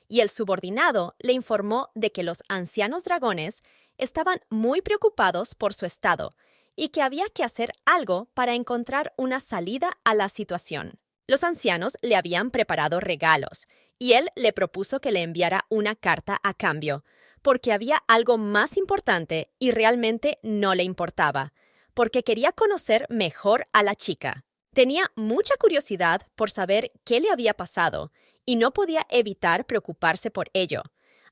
Y el subordinado le informó de que los ancianos dragones estaban muy preocupados por su estado y que había que hacer algo para encontrar una salida a la situación. Los ancianos le habían preparado regalos y él le propuso que le enviara una carta a cambio, porque había algo más importante y realmente no le importaba, porque quería conocer mejor a la chica. Tenía mucha curiosidad por saber qué le había pasado y no podía evitar preocuparse por ello.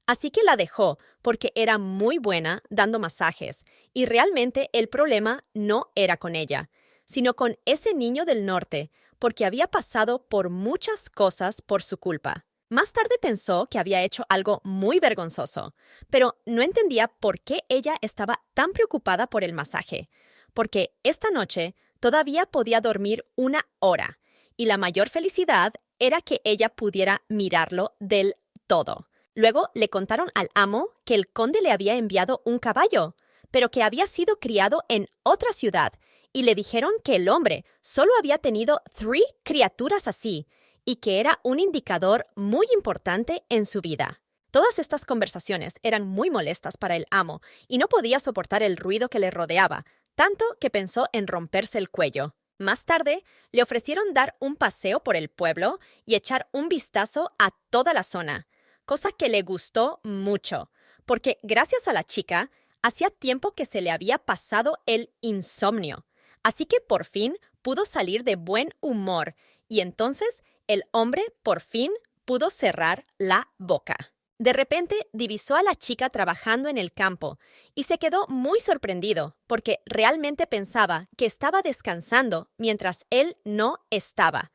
Así que la dejó porque era muy buena dando masajes y realmente el problema no era con ella, sino con ese niño del norte, porque había pasado por muchas cosas por su culpa. Más tarde pensó que había hecho algo muy vergonzoso, pero no entendía por qué ella estaba tan preocupada por el masaje, porque esta noche todavía podía dormir 1 hora, y la mayor felicidad era que ella pudiera mirarlo del todo. Luego le contaron al amo que el conde le había enviado un caballo, pero que había sido criado en otra ciudad, y le dijeron que el hombre solo había tenido 3 criaturas así, y que era un indicador muy importante en su vida. Todas estas conversaciones eran muy molestas para el amo, y no podía soportar el ruido que le rodeaba, tanto que pensó en romperse el cuello. Más tarde, le ofrecieron dar un paseo por el pueblo y echar un vistazo a toda la zona, cosa que le gustó mucho, porque gracias a la chica, hacía tiempo que se le había pasado el insomnio. Así que por fin pudo salir de buen humor, y entonces el hombre por fin pudo cerrar la boca. De repente divisó a la chica trabajando en el campo y se quedó muy sorprendido porque realmente pensaba que estaba descansando mientras él no estaba.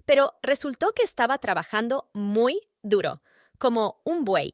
Pero resultó que estaba trabajando muy duro, como un buey,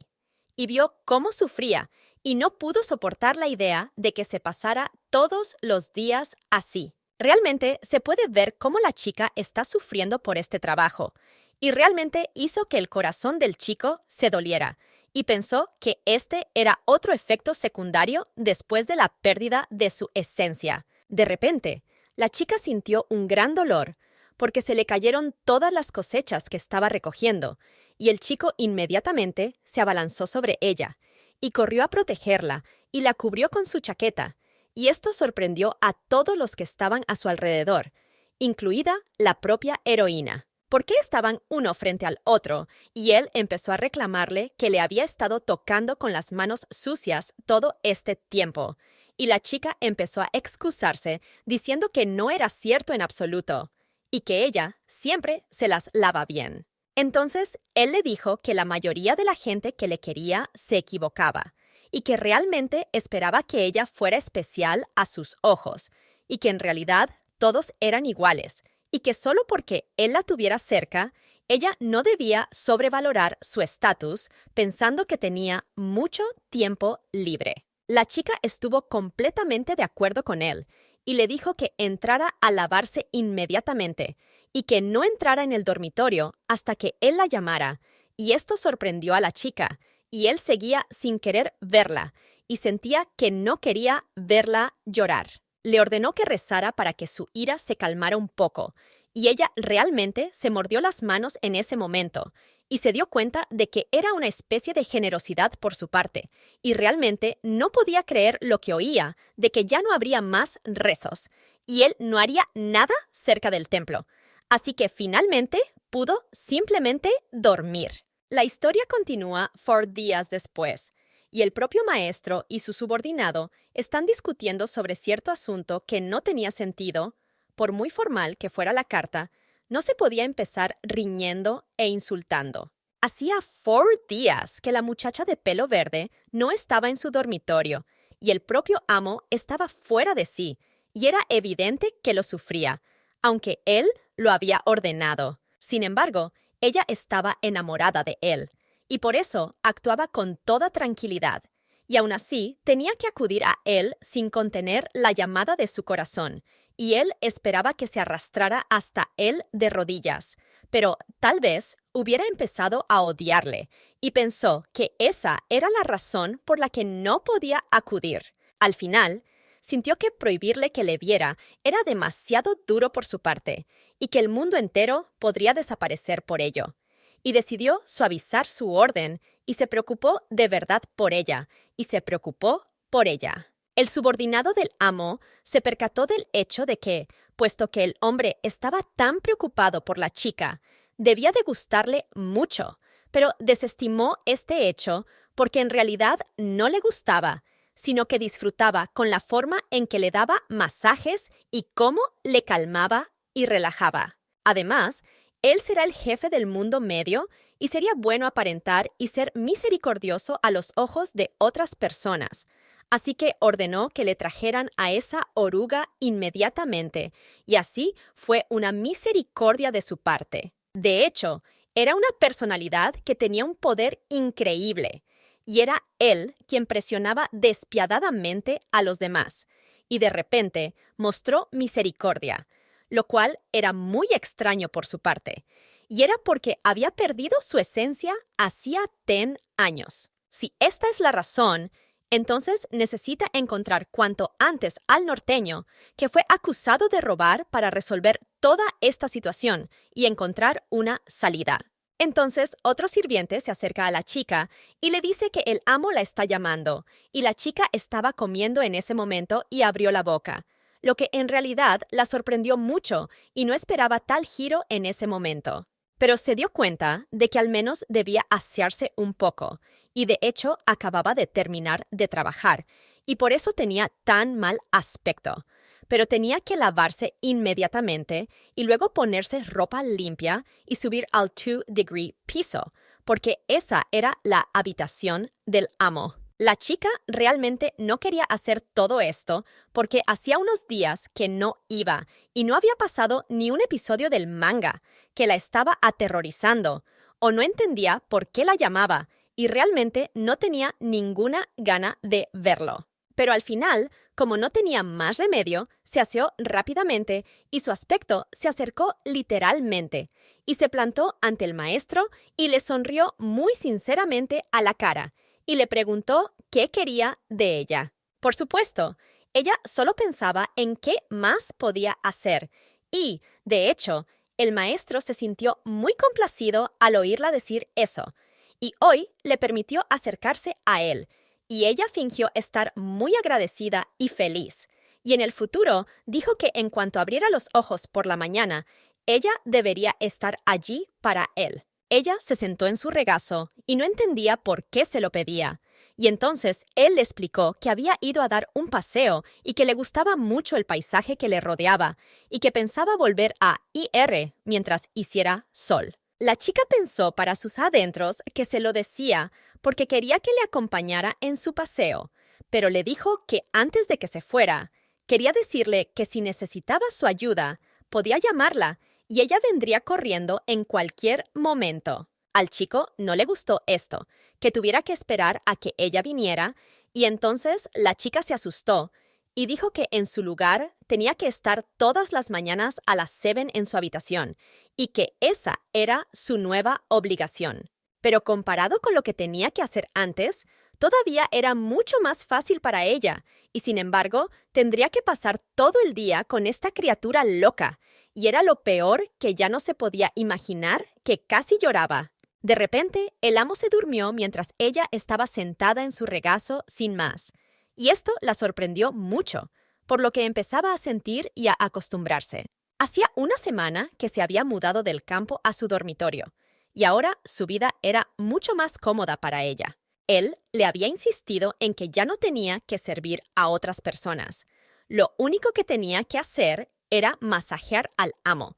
y vio cómo sufría y no pudo soportar la idea de que se pasara todos los días así. Realmente se puede ver cómo la chica está sufriendo por este trabajo, y realmente hizo que el corazón del chico se doliera, y pensó que este era otro efecto secundario después de la pérdida de su esencia. De repente, la chica sintió un gran dolor, porque se le cayeron todas las cosechas que estaba recogiendo, y el chico inmediatamente se abalanzó sobre ella, y corrió a protegerla, y la cubrió con su chaqueta, y esto sorprendió a todos los que estaban a su alrededor, incluida la propia heroína. ¿Por qué estaban uno frente al otro? Y él empezó a reclamarle que le había estado tocando con las manos sucias todo este tiempo. Y la chica empezó a excusarse, diciendo que no era cierto en absoluto, y que ella siempre se las lava bien. Entonces, él le dijo que la mayoría de la gente que le quería se equivocaba, y que realmente esperaba que ella fuera especial a sus ojos, y que en realidad todos eran iguales, y que solo porque él la tuviera cerca, ella no debía sobrevalorar su estatus pensando que tenía mucho tiempo libre. La chica estuvo completamente de acuerdo con él y le dijo que entrara a lavarse inmediatamente y que no entrara en el dormitorio hasta que él la llamara, y esto sorprendió a la chica, y él seguía sin querer verla y sentía que no quería verla llorar. Le ordenó que rezara para que su ira se calmara un poco, y ella realmente se mordió las manos en ese momento y se dio cuenta de que era una especie de generosidad por su parte, y realmente no podía creer lo que oía, de que ya no habría más rezos, y él no haría nada cerca del templo. Así que finalmente pudo simplemente dormir. La historia continúa 4 días después, y el propio maestro y su subordinado están discutiendo sobre cierto asunto que no tenía sentido. Por muy formal que fuera la carta, no se podía empezar riñendo e insultando. Hacía 4 días que la muchacha de pelo verde no estaba en su dormitorio, y el propio amo estaba fuera de sí, y era evidente que lo sufría, aunque él lo había ordenado. Sin embargo, ella estaba enamorada de él, y por eso actuaba con toda tranquilidad, y aún así tenía que acudir a él sin contener la llamada de su corazón, y él esperaba que se arrastrara hasta él de rodillas, pero tal vez hubiera empezado a odiarle, y pensó que esa era la razón por la que no podía acudir. Al final, sintió que prohibirle que le viera era demasiado duro por su parte, y que el mundo entero podría desaparecer por ello. Y decidió suavizar su orden, y se preocupó de verdad por ella, y se preocupó por ella. El subordinado del amo se percató del hecho de que, puesto que el hombre estaba tan preocupado por la chica, debía de gustarle mucho, pero desestimó este hecho porque en realidad no le gustaba, sino que disfrutaba con la forma en que le daba masajes y cómo le calmaba y relajaba. Además, él será el jefe del mundo medio y sería bueno aparentar y ser misericordioso a los ojos de otras personas. Así que ordenó que le trajeran a esa oruga inmediatamente, y así fue una misericordia de su parte. De hecho, era una personalidad que tenía un poder increíble, y era él quien presionaba despiadadamente a los demás, y de repente mostró misericordia, lo cual era muy extraño por su parte, y era porque había perdido su esencia hacía 10 años. Si esta es la razón, entonces necesita encontrar cuanto antes al norteño, que fue acusado de robar, para resolver toda esta situación y encontrar una salida. Entonces otro sirviente se acerca a la chica y le dice que el amo la está llamando, y la chica estaba comiendo en ese momento y abrió la boca, lo que en realidad la sorprendió mucho y no esperaba tal giro en ese momento. Pero se dio cuenta de que al menos debía asearse un poco, y de hecho acababa de terminar de trabajar, y por eso tenía tan mal aspecto. Pero tenía que lavarse inmediatamente y luego ponerse ropa limpia y subir al 2-degree piso, porque esa era la habitación del amo. La chica realmente no quería hacer todo esto porque hacía unos días que no iba y no había pasado ni un episodio del manga, que la estaba aterrorizando, o no entendía por qué la llamaba y realmente no tenía ninguna gana de verlo. Pero al final, como no tenía más remedio, se aseó rápidamente y su aspecto se acercó literalmente y se plantó ante el maestro y le sonrió muy sinceramente a la cara y le preguntó qué quería de ella. Por supuesto, ella solo pensaba en qué más podía hacer y, de hecho, el maestro se sintió muy complacido al oírla decir eso y hoy le permitió acercarse a él. Y ella fingió estar muy agradecida y feliz. Y en el futuro dijo que en cuanto abriera los ojos por la mañana, ella debería estar allí para él. Ella se sentó en su regazo y no entendía por qué se lo pedía. Y entonces él le explicó que había ido a dar un paseo y que le gustaba mucho el paisaje que le rodeaba y que pensaba volver a IR mientras hiciera sol. La chica pensó para sus adentros que se lo decía porque quería que le acompañara en su paseo, pero le dijo que antes de que se fuera, quería decirle que si necesitaba su ayuda, podía llamarla y ella vendría corriendo en cualquier momento. Al chico no le gustó esto, que tuviera que esperar a que ella viniera, y entonces la chica se asustó y dijo que en su lugar tenía que estar todas las mañanas a las 7 en su habitación y que esa era su nueva obligación. Pero comparado con lo que tenía que hacer antes, todavía era mucho más fácil para ella, y sin embargo, tendría que pasar todo el día con esta criatura loca, y era lo peor que ya no se podía imaginar, que casi lloraba. De repente, el amo se durmió mientras ella estaba sentada en su regazo sin más, y esto la sorprendió mucho, por lo que empezaba a sentir y a acostumbrarse. Hacía una semana que se había mudado del campo a su dormitorio, y ahora su vida era mucho más cómoda para ella. Él le había insistido en que ya no tenía que servir a otras personas. Lo único que tenía que hacer era masajear al amo,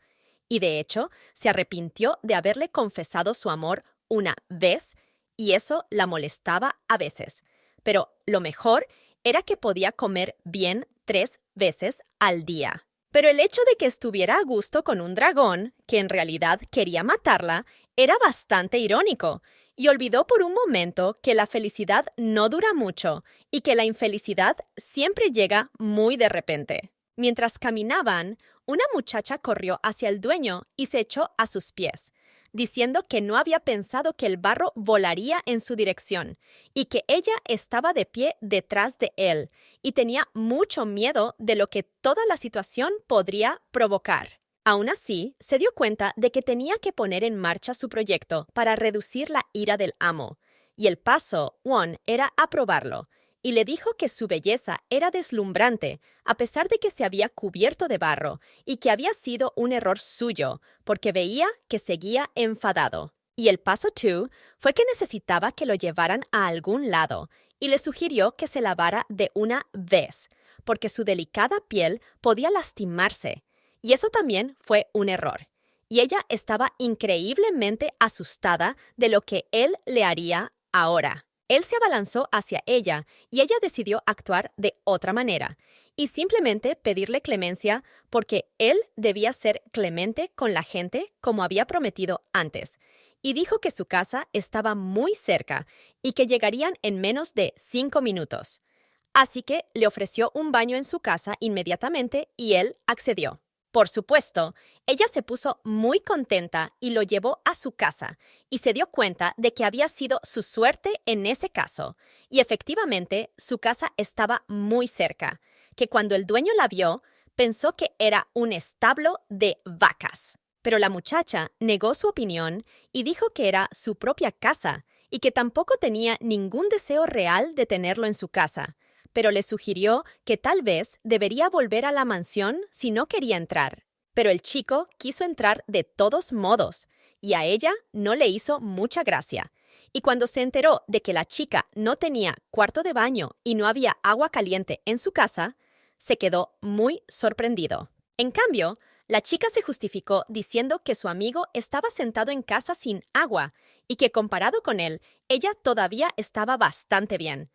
y de hecho se arrepintió de haberle confesado su amor una vez, y eso la molestaba a veces. Pero lo mejor era que podía comer bien 3 veces al día. Pero el hecho de que estuviera a gusto con un dragón, que en realidad quería matarla, era bastante irónico, y olvidó por un momento que la felicidad no dura mucho y que la infelicidad siempre llega muy de repente. Mientras caminaban, una muchacha corrió hacia el dueño y se echó a sus pies, diciendo que no había pensado que el barro volaría en su dirección y que ella estaba de pie detrás de él y tenía mucho miedo de lo que toda la situación podría provocar. Aún así, se dio cuenta de que tenía que poner en marcha su proyecto para reducir la ira del amo, y el paso 1 era aprobarlo, y le dijo que su belleza era deslumbrante, a pesar de que se había cubierto de barro y que había sido un error suyo, porque veía que seguía enfadado. Y el paso 2 fue que necesitaba que lo llevaran a algún lado y le sugirió que se lavara de una vez, porque su delicada piel podía lastimarse. Y eso también fue un error. Y ella estaba increíblemente asustada de lo que él le haría ahora. Él se abalanzó hacia ella y ella decidió actuar de otra manera y simplemente pedirle clemencia porque él debía ser clemente con la gente como había prometido antes. Y dijo que su casa estaba muy cerca y que llegarían en menos de 5 minutos. Así que le ofreció un baño en su casa inmediatamente y él accedió. Por supuesto, ella se puso muy contenta y lo llevó a su casa y se dio cuenta de que había sido su suerte en ese caso. Y efectivamente, su casa estaba muy cerca, que cuando el dueño la vio, pensó que era un establo de vacas. Pero la muchacha negó su opinión y dijo que era su propia casa y que tampoco tenía ningún deseo real de tenerlo en su casa, pero le sugirió que tal vez debería volver a la mansión si no quería entrar. Pero el chico quiso entrar de todos modos, y a ella no le hizo mucha gracia. Y cuando se enteró de que la chica no tenía cuarto de baño y no había agua caliente en su casa, se quedó muy sorprendido. En cambio, la chica se justificó diciendo que su amigo estaba sentado en casa sin agua y que comparado con él, ella todavía estaba bastante bien.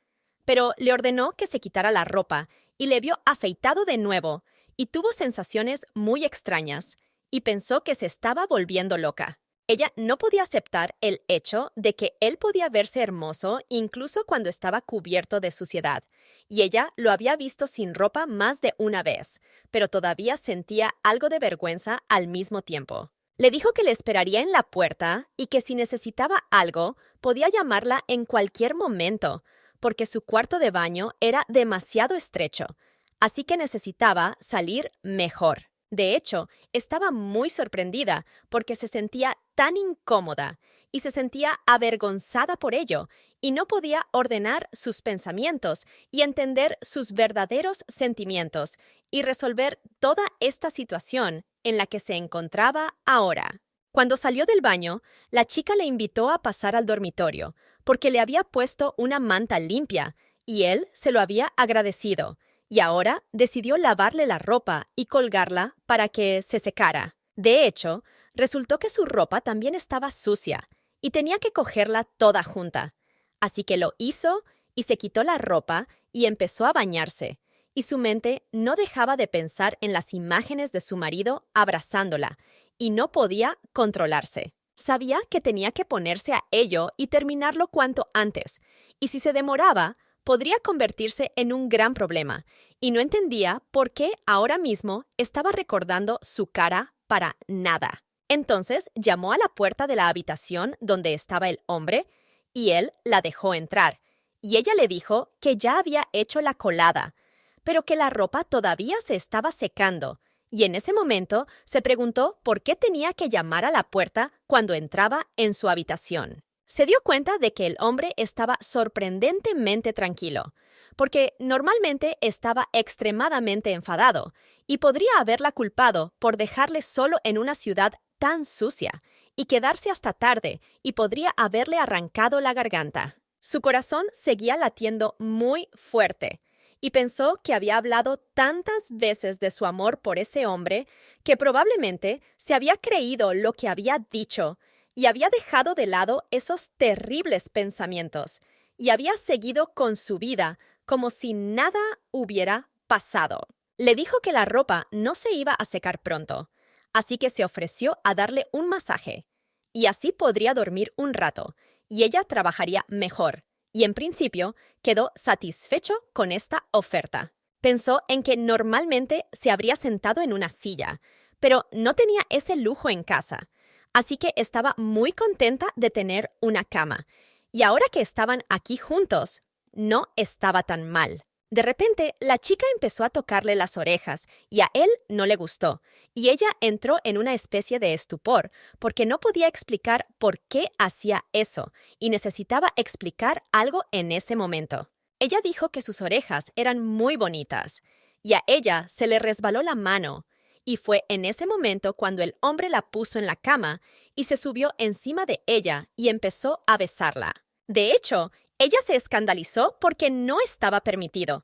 Pero le ordenó que se quitara la ropa y le vio afeitado de nuevo y tuvo sensaciones muy extrañas y pensó que se estaba volviendo loca. Ella no podía aceptar el hecho de que él podía verse hermoso incluso cuando estaba cubierto de suciedad, y ella lo había visto sin ropa más de una vez, pero todavía sentía algo de vergüenza al mismo tiempo. Le dijo que le esperaría en la puerta y que si necesitaba algo, podía llamarla en cualquier momento, porque su cuarto de baño era demasiado estrecho, así que necesitaba salir mejor. De hecho, estaba muy sorprendida porque se sentía tan incómoda y se sentía avergonzada por ello y no podía ordenar sus pensamientos y entender sus verdaderos sentimientos y resolver toda esta situación en la que se encontraba ahora. Cuando salió del baño, la chica le invitó a pasar al dormitorio porque le había puesto una manta limpia y él se lo había agradecido. Y ahora decidió lavarle la ropa y colgarla para que se secara. De hecho, resultó que su ropa también estaba sucia y tenía que cogerla toda junta. Así que lo hizo y se quitó la ropa y empezó a bañarse. Y su mente no dejaba de pensar en las imágenes de su marido abrazándola y no podía controlarse. Sabía que tenía que ponerse a ello y terminarlo cuanto antes. Y si se demoraba, podría convertirse en un gran problema, y no entendía por qué ahora mismo estaba recordando su cara para nada. Entonces llamó a la puerta de la habitación donde estaba el hombre, y él la dejó entrar, y ella le dijo que ya había hecho la colada, pero que la ropa todavía se estaba secando, y en ese momento se preguntó por qué tenía que llamar a la puerta cuando entraba en su habitación. Se dio cuenta de que el hombre estaba sorprendentemente tranquilo, porque normalmente estaba extremadamente enfadado y podría haberla culpado por dejarle solo en una ciudad tan sucia y quedarse hasta tarde y podría haberle arrancado la garganta. Su corazón seguía latiendo muy fuerte y pensó que había hablado tantas veces de su amor por ese hombre que probablemente se había creído lo que había dicho y había dejado de lado esos terribles pensamientos y había seguido con su vida como si nada hubiera pasado. Le dijo que la ropa no se iba a secar pronto, así que se ofreció a darle un masaje, y así podría dormir un rato, y ella trabajaría mejor, y en principio quedó satisfecho con esta oferta. Pensó en que normalmente se habría sentado en una silla, pero no tenía ese lujo en casa. Así que estaba muy contenta de tener una cama. Y ahora que estaban aquí juntos, no estaba tan mal. De repente, la chica empezó a tocarle las orejas y a él no le gustó. Y ella entró en una especie de estupor porque no podía explicar por qué hacía eso y necesitaba explicar algo en ese momento. Ella dijo que sus orejas eran muy bonitas y a ella se le resbaló la mano. Y fue en ese momento cuando el hombre la puso en la cama y se subió encima de ella y empezó a besarla. De hecho, ella se escandalizó porque no estaba permitido,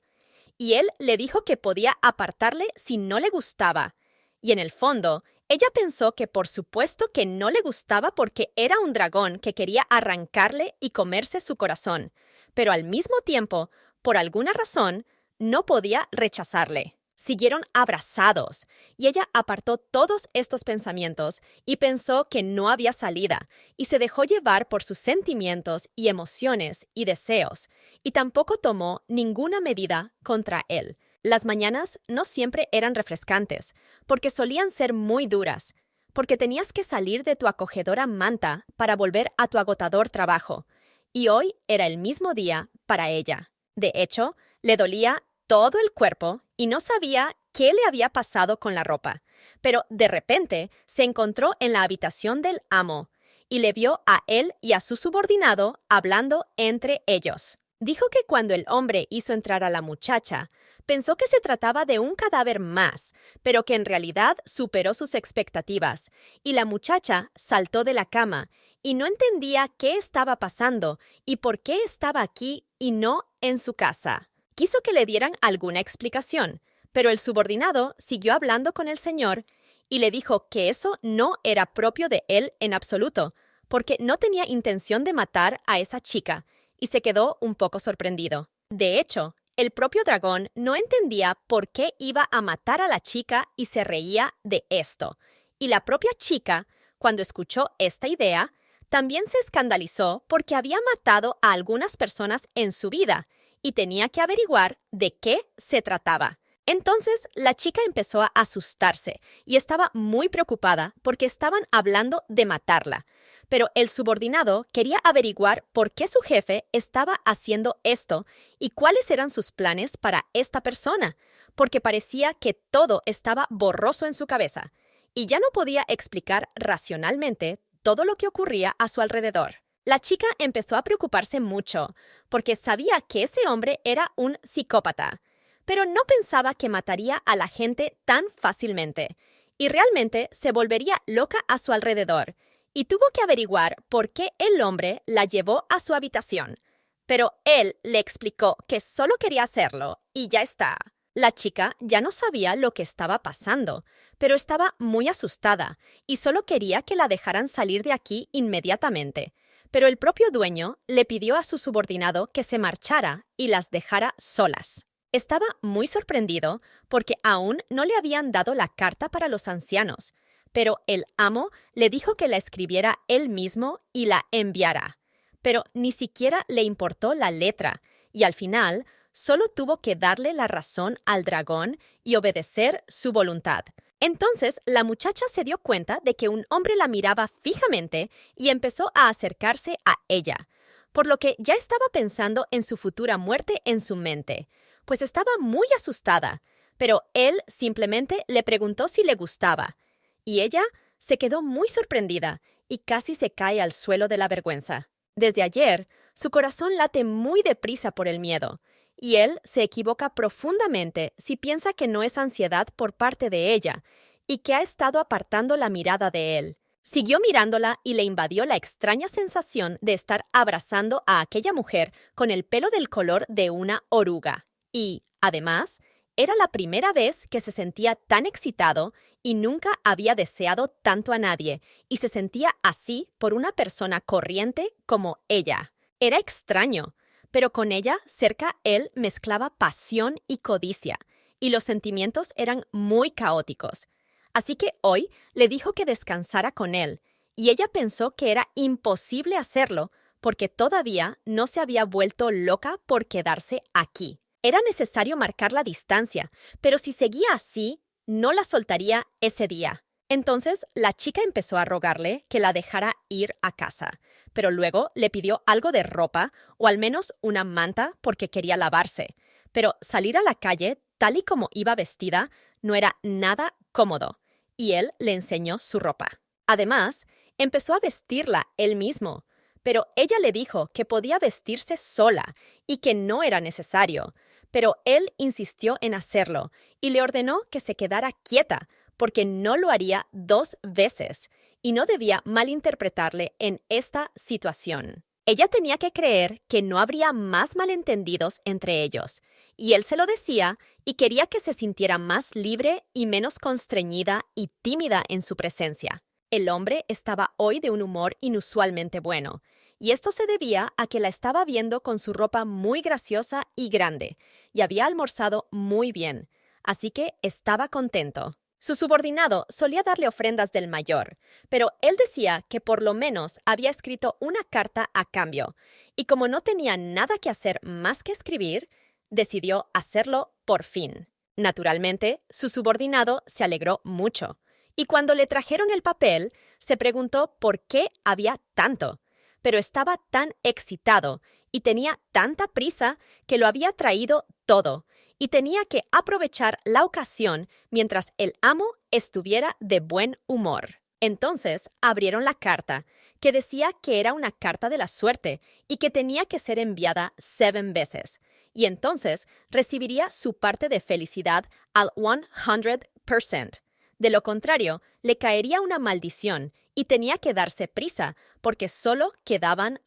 y él le dijo que podía apartarle si no le gustaba. Y en el fondo, ella pensó que por supuesto que no le gustaba porque era un dragón que quería arrancarle y comerse su corazón, pero al mismo tiempo, por alguna razón, no podía rechazarle. Siguieron abrazados, y ella apartó todos estos pensamientos y pensó que no había salida, y se dejó llevar por sus sentimientos y emociones y deseos, y tampoco tomó ninguna medida contra él. Las mañanas no siempre eran refrescantes, porque solían ser muy duras, porque tenías que salir de tu acogedora manta para volver a tu agotador trabajo, y hoy era el mismo día para ella. De hecho, le dolía todo el cuerpo y no sabía qué le había pasado con la ropa, pero de repente se encontró en la habitación del amo y le vio a él y a su subordinado hablando entre ellos. Dijo que cuando el hombre hizo entrar a la muchacha, pensó que se trataba de un cadáver más, pero que en realidad superó sus expectativas, y la muchacha saltó de la cama y no entendía qué estaba pasando y por qué estaba aquí y no en su casa. Quiso que le dieran alguna explicación, pero el subordinado siguió hablando con el señor y le dijo que eso no era propio de él en absoluto, porque no tenía intención de matar a esa chica, y se quedó un poco sorprendido. De hecho, el propio dragón no entendía por qué iba a matar a la chica y se reía de esto. Y la propia chica, cuando escuchó esta idea, también se escandalizó porque había matado a algunas personas en su vida y tenía que averiguar de qué se trataba. Entonces, la chica empezó a asustarse y estaba muy preocupada porque estaban hablando de matarla. Pero el subordinado quería averiguar por qué su jefe estaba haciendo esto y cuáles eran sus planes para esta persona, porque parecía que todo estaba borroso en su cabeza y ya no podía explicar racionalmente todo lo que ocurría a su alrededor. La chica empezó a preocuparse mucho porque sabía que ese hombre era un psicópata, pero no pensaba que mataría a la gente tan fácilmente y realmente se volvería loca a su alrededor. Y tuvo que averiguar por qué el hombre la llevó a su habitación. Pero él le explicó que solo quería hacerlo y ya está. La chica ya no sabía lo que estaba pasando, pero estaba muy asustada y solo quería que la dejaran salir de aquí inmediatamente. Pero el propio dueño le pidió a su subordinado que se marchara y las dejara solas. Estaba muy sorprendido porque aún no le habían dado la carta para los ancianos, pero el amo le dijo que la escribiera él mismo y la enviara. Pero ni siquiera le importó la letra, y al final solo tuvo que darle la razón al dragón y obedecer su voluntad. Entonces la muchacha se dio cuenta de que un hombre la miraba fijamente y empezó a acercarse a ella, por lo que ya estaba pensando en su futura muerte en su mente, pues estaba muy asustada, pero él simplemente le preguntó si le gustaba. Y ella se quedó muy sorprendida y casi se cae al suelo de la vergüenza. Desde ayer, su corazón late muy deprisa por el miedo, y él se equivoca profundamente si piensa que no es ansiedad por parte de ella y que ha estado apartando la mirada de él. Siguió mirándola y le invadió la extraña sensación de estar abrazando a aquella mujer con el pelo del color de una oruga. Y, además, era la primera vez que se sentía tan excitado y nunca había deseado tanto a nadie, y se sentía así por una persona corriente como ella. Era extraño, pero con ella cerca él mezclaba pasión y codicia, y los sentimientos eran muy caóticos. Así que hoy le dijo que descansara con él, y ella pensó que era imposible hacerlo porque todavía no se había vuelto loca por quedarse aquí. Era necesario marcar la distancia, pero si seguía así, no la soltaría ese día. Entonces, la chica empezó a rogarle que la dejara ir a casa, pero luego le pidió algo de ropa o al menos una manta porque quería lavarse. Pero salir a la calle, tal y como iba vestida, no era nada cómodo, y él le enseñó su ropa. Además, empezó a vestirla él mismo, pero ella le dijo que podía vestirse sola y que no era necesario. Pero él insistió en hacerlo y le ordenó que se quedara quieta porque no lo haría 2 veces y no debía malinterpretarle en esta situación. Ella tenía que creer que no habría más malentendidos entre ellos, y él se lo decía y quería que se sintiera más libre y menos constreñida y tímida en su presencia. El hombre estaba hoy de un humor inusualmente bueno, y esto se debía a que la estaba viendo con su ropa muy graciosa y grande, y había almorzado muy bien, así que estaba contento. Su subordinado solía darle ofrendas del mayor, pero él decía que por lo menos había escrito una carta a cambio, y como no tenía nada que hacer más que escribir, decidió hacerlo por fin. Naturalmente, su subordinado se alegró mucho, y cuando le trajeron el papel, se preguntó por qué había tanto, pero estaba tan excitado y tenía tanta prisa que lo había traído todo, y tenía que aprovechar la ocasión mientras el amo estuviera de buen humor. Entonces abrieron la carta, que decía que era una carta de la suerte y que tenía que ser enviada 7 veces, y entonces recibiría su parte de felicidad al 100%. De lo contrario, le caería una maldición y tenía que darse prisa porque solo quedaban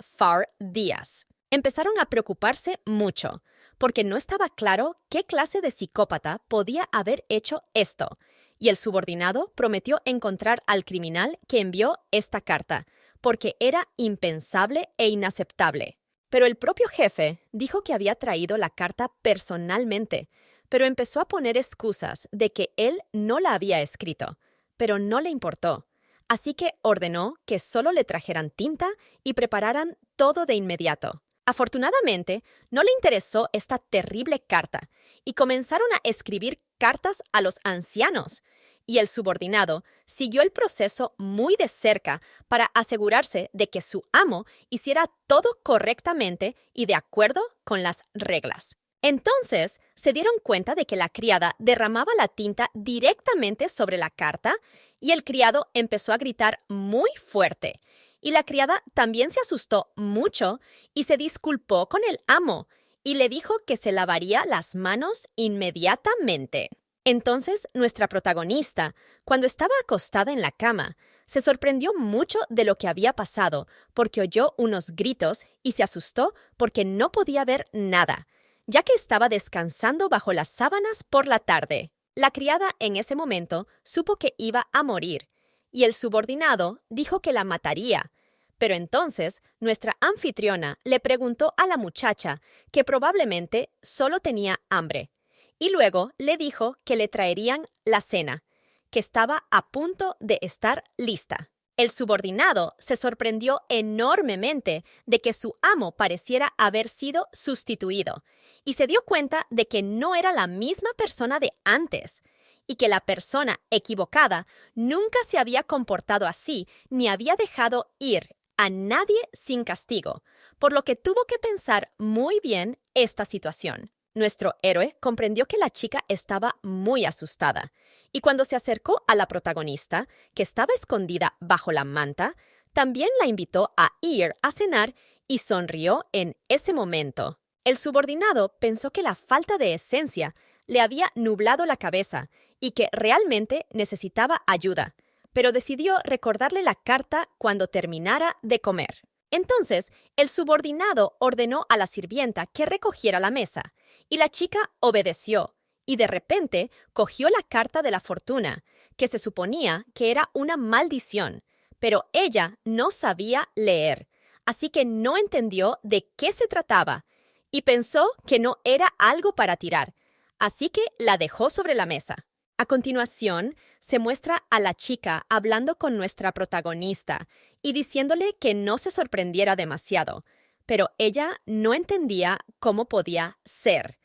días. Empezaron a preocuparse mucho, porque no estaba claro qué clase de psicópata podía haber hecho esto, y el subordinado prometió encontrar al criminal que envió esta carta, porque era impensable e inaceptable. Pero el propio jefe dijo que había traído la carta personalmente, pero empezó a poner excusas de que él no la había escrito, pero no le importó. Así que ordenó que solo le trajeran tinta y prepararan todo de inmediato. Afortunadamente, no le interesó esta terrible carta y comenzaron a escribir cartas a los ancianos, y el subordinado siguió el proceso muy de cerca para asegurarse de que su amo hiciera todo correctamente y de acuerdo con las reglas. Entonces, se dieron cuenta de que la criada derramaba la tinta directamente sobre la carta y el criado empezó a gritar muy fuerte. Y la criada también se asustó mucho y se disculpó con el amo y le dijo que se lavaría las manos inmediatamente. Entonces, nuestra protagonista, cuando estaba acostada en la cama, se sorprendió mucho de lo que había pasado porque oyó unos gritos y se asustó porque no podía ver nada, ya que estaba descansando bajo las sábanas por la tarde. La criada en ese momento supo que iba a morir, y el subordinado dijo que la mataría. Pero entonces nuestra anfitriona le preguntó a la muchacha que probablemente solo tenía hambre, y luego le dijo que le traerían la cena, que estaba a punto de estar lista. El subordinado se sorprendió enormemente de que su amo pareciera haber sido sustituido, y se dio cuenta de que no era la misma persona de antes, y que la persona equivocada nunca se había comportado así ni había dejado ir a nadie sin castigo, por lo que tuvo que pensar muy bien esta situación. Nuestro héroe comprendió que la chica estaba muy asustada, y cuando se acercó a la protagonista, que estaba escondida bajo la manta, también la invitó a ir a cenar y sonrió en ese momento. El subordinado pensó que la falta de esencia le había nublado la cabeza y que realmente necesitaba ayuda, pero decidió recordarle la carta cuando terminara de comer. Entonces, el subordinado ordenó a la sirvienta que recogiera la mesa, y la chica obedeció, y de repente cogió la carta de la fortuna, que se suponía que era una maldición, pero ella no sabía leer, así que no entendió de qué se trataba, y pensó que no era algo para tirar, así que la dejó sobre la mesa. A continuación, se muestra a la chica hablando con nuestra protagonista y diciéndole que no se sorprendiera demasiado, pero ella no entendía cómo podía ser,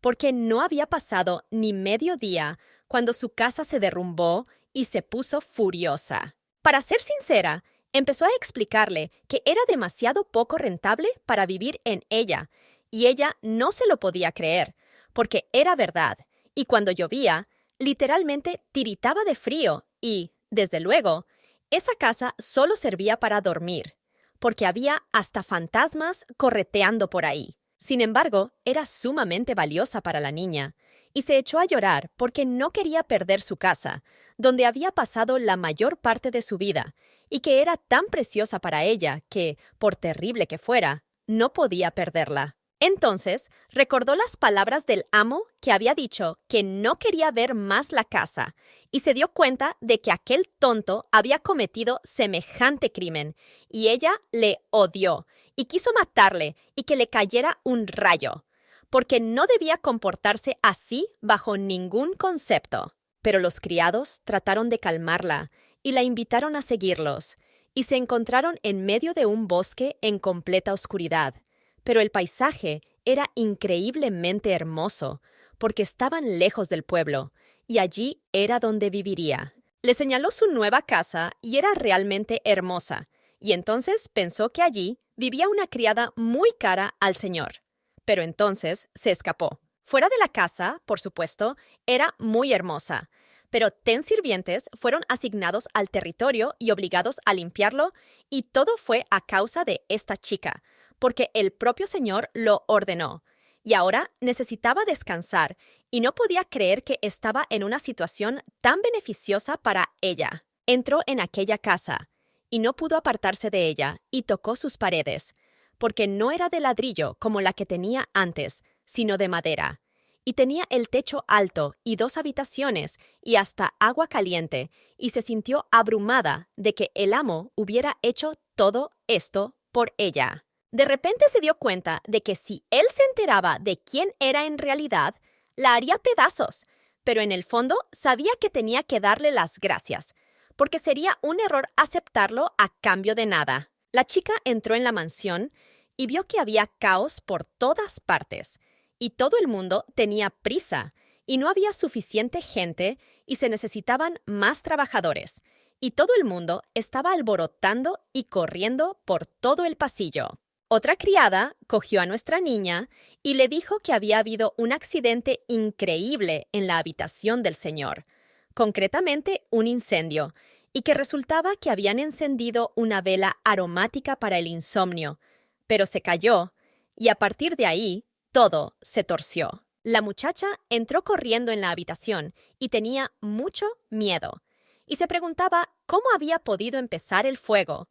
porque no había pasado ni medio día cuando su casa se derrumbó y se puso furiosa. Para ser sincera, empezó a explicarle que era demasiado poco rentable para vivir en ella, y ella no se lo podía creer, porque era verdad, y cuando llovía, literalmente tiritaba de frío y, desde luego, esa casa solo servía para dormir, porque había hasta fantasmas correteando por ahí. Sin embargo, era sumamente valiosa para la niña, y se echó a llorar porque no quería perder su casa, donde había pasado la mayor parte de su vida, y que era tan preciosa para ella que, por terrible que fuera, no podía perderla. Entonces recordó las palabras del amo que había dicho que no quería ver más la casa, y se dio cuenta de que aquel tonto había cometido semejante crimen, y ella le odió, y quiso matarle y que le cayera un rayo, porque no debía comportarse así bajo ningún concepto. Pero los criados trataron de calmarla y la invitaron a seguirlos, y se encontraron en medio de un bosque en completa oscuridad. Pero el paisaje era increíblemente hermoso, porque estaban lejos del pueblo, y allí era donde viviría. Le señaló su nueva casa y era realmente hermosa, y entonces pensó que allí vivía una criada muy cara al señor. Pero entonces se escapó. Fuera de la casa, por supuesto, era muy hermosa, pero 10 sirvientes fueron asignados al territorio y obligados a limpiarlo, y todo fue a causa de esta chica, porque el propio señor lo ordenó. Y ahora necesitaba descansar, y no podía creer que estaba en una situación tan beneficiosa para ella. Entró en aquella casa, y no pudo apartarse de ella, y tocó sus paredes, porque no era de ladrillo como la que tenía antes, sino de madera. Y tenía el techo alto y 2 habitaciones y hasta agua caliente, y se sintió abrumada de que el amo hubiera hecho todo esto por ella. De repente se dio cuenta de que si él se enteraba de quién era en realidad, la haría pedazos, pero en el fondo sabía que tenía que darle las gracias, porque sería un error aceptarlo a cambio de nada. La chica entró en la mansión y vio que había caos por todas partes, y todo el mundo tenía prisa, y no había suficiente gente, y se necesitaban más trabajadores, y todo el mundo estaba alborotando y corriendo por todo el pasillo. Otra criada cogió a nuestra niña y le dijo que había habido un accidente increíble en la habitación del señor, concretamente un incendio, y que resultaba que habían encendido una vela aromática para el insomnio, pero se cayó, y a partir de ahí, todo se torció. La muchacha entró corriendo en la habitación y tenía mucho miedo, y se preguntaba cómo había podido empezar el fuego,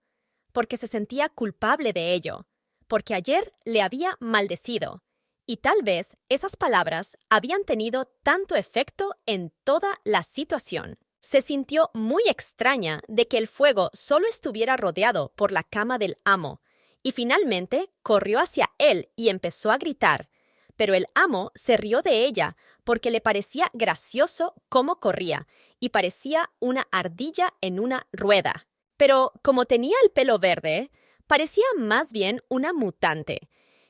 porque se sentía culpable de ello, porque ayer le había maldecido, y tal vez esas palabras habían tenido tanto efecto en toda la situación. Se sintió muy extraña de que el fuego solo estuviera rodeado por la cama del amo, y finalmente corrió hacia él y empezó a gritar, pero el amo se rió de ella porque le parecía gracioso cómo corría, y parecía una ardilla en una rueda. Pero como tenía el pelo verde, parecía más bien una mutante.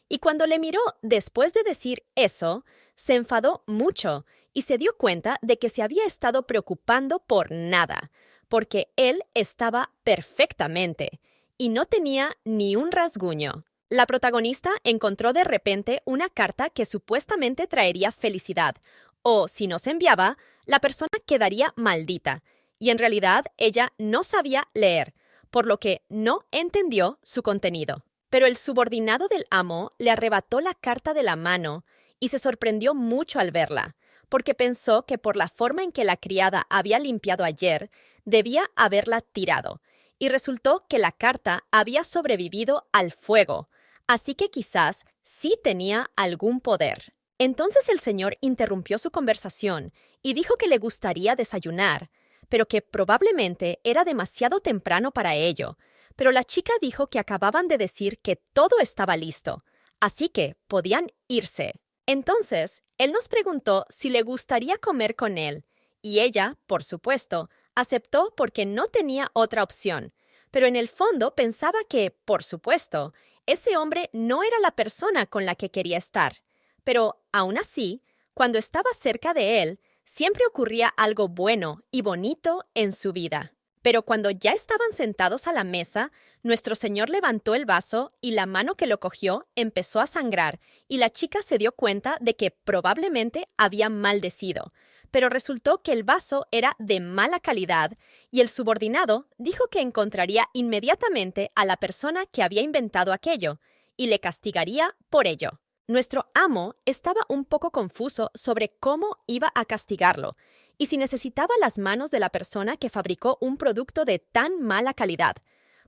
Y cuando le miró después de decir eso, se enfadó mucho y se dio cuenta de que se había estado preocupando por nada, porque él estaba perfectamente y no tenía ni un rasguño. La protagonista encontró de repente una carta que supuestamente traería felicidad, o si no se enviaba, la persona quedaría maldita, y en realidad ella no sabía leer, por lo que no entendió su contenido. Pero el subordinado del amo le arrebató la carta de la mano y se sorprendió mucho al verla, porque pensó que por la forma en que la criada había limpiado ayer, debía haberla tirado, y resultó que la carta había sobrevivido al fuego, así que quizás sí tenía algún poder. Entonces el señor interrumpió su conversación y dijo que le gustaría desayunar, pero que probablemente era demasiado temprano para ello. Pero la chica dijo que acababan de decir que todo estaba listo, así que podían irse. Entonces, él nos preguntó si le gustaría comer con él, y ella, por supuesto, aceptó porque no tenía otra opción. Pero en el fondo pensaba que, por supuesto, ese hombre no era la persona con la que quería estar. Pero, aún así, cuando estaba cerca de él, siempre ocurría algo bueno y bonito en su vida. Pero cuando ya estaban sentados a la mesa, nuestro señor levantó el vaso y la mano que lo cogió empezó a sangrar, y la chica se dio cuenta de que probablemente había maldecido. Pero resultó que el vaso era de mala calidad, y el subordinado dijo que encontraría inmediatamente a la persona que había inventado aquello, y le castigaría por ello. Nuestro amo estaba un poco confuso sobre cómo iba a castigarlo y si necesitaba las manos de la persona que fabricó un producto de tan mala calidad,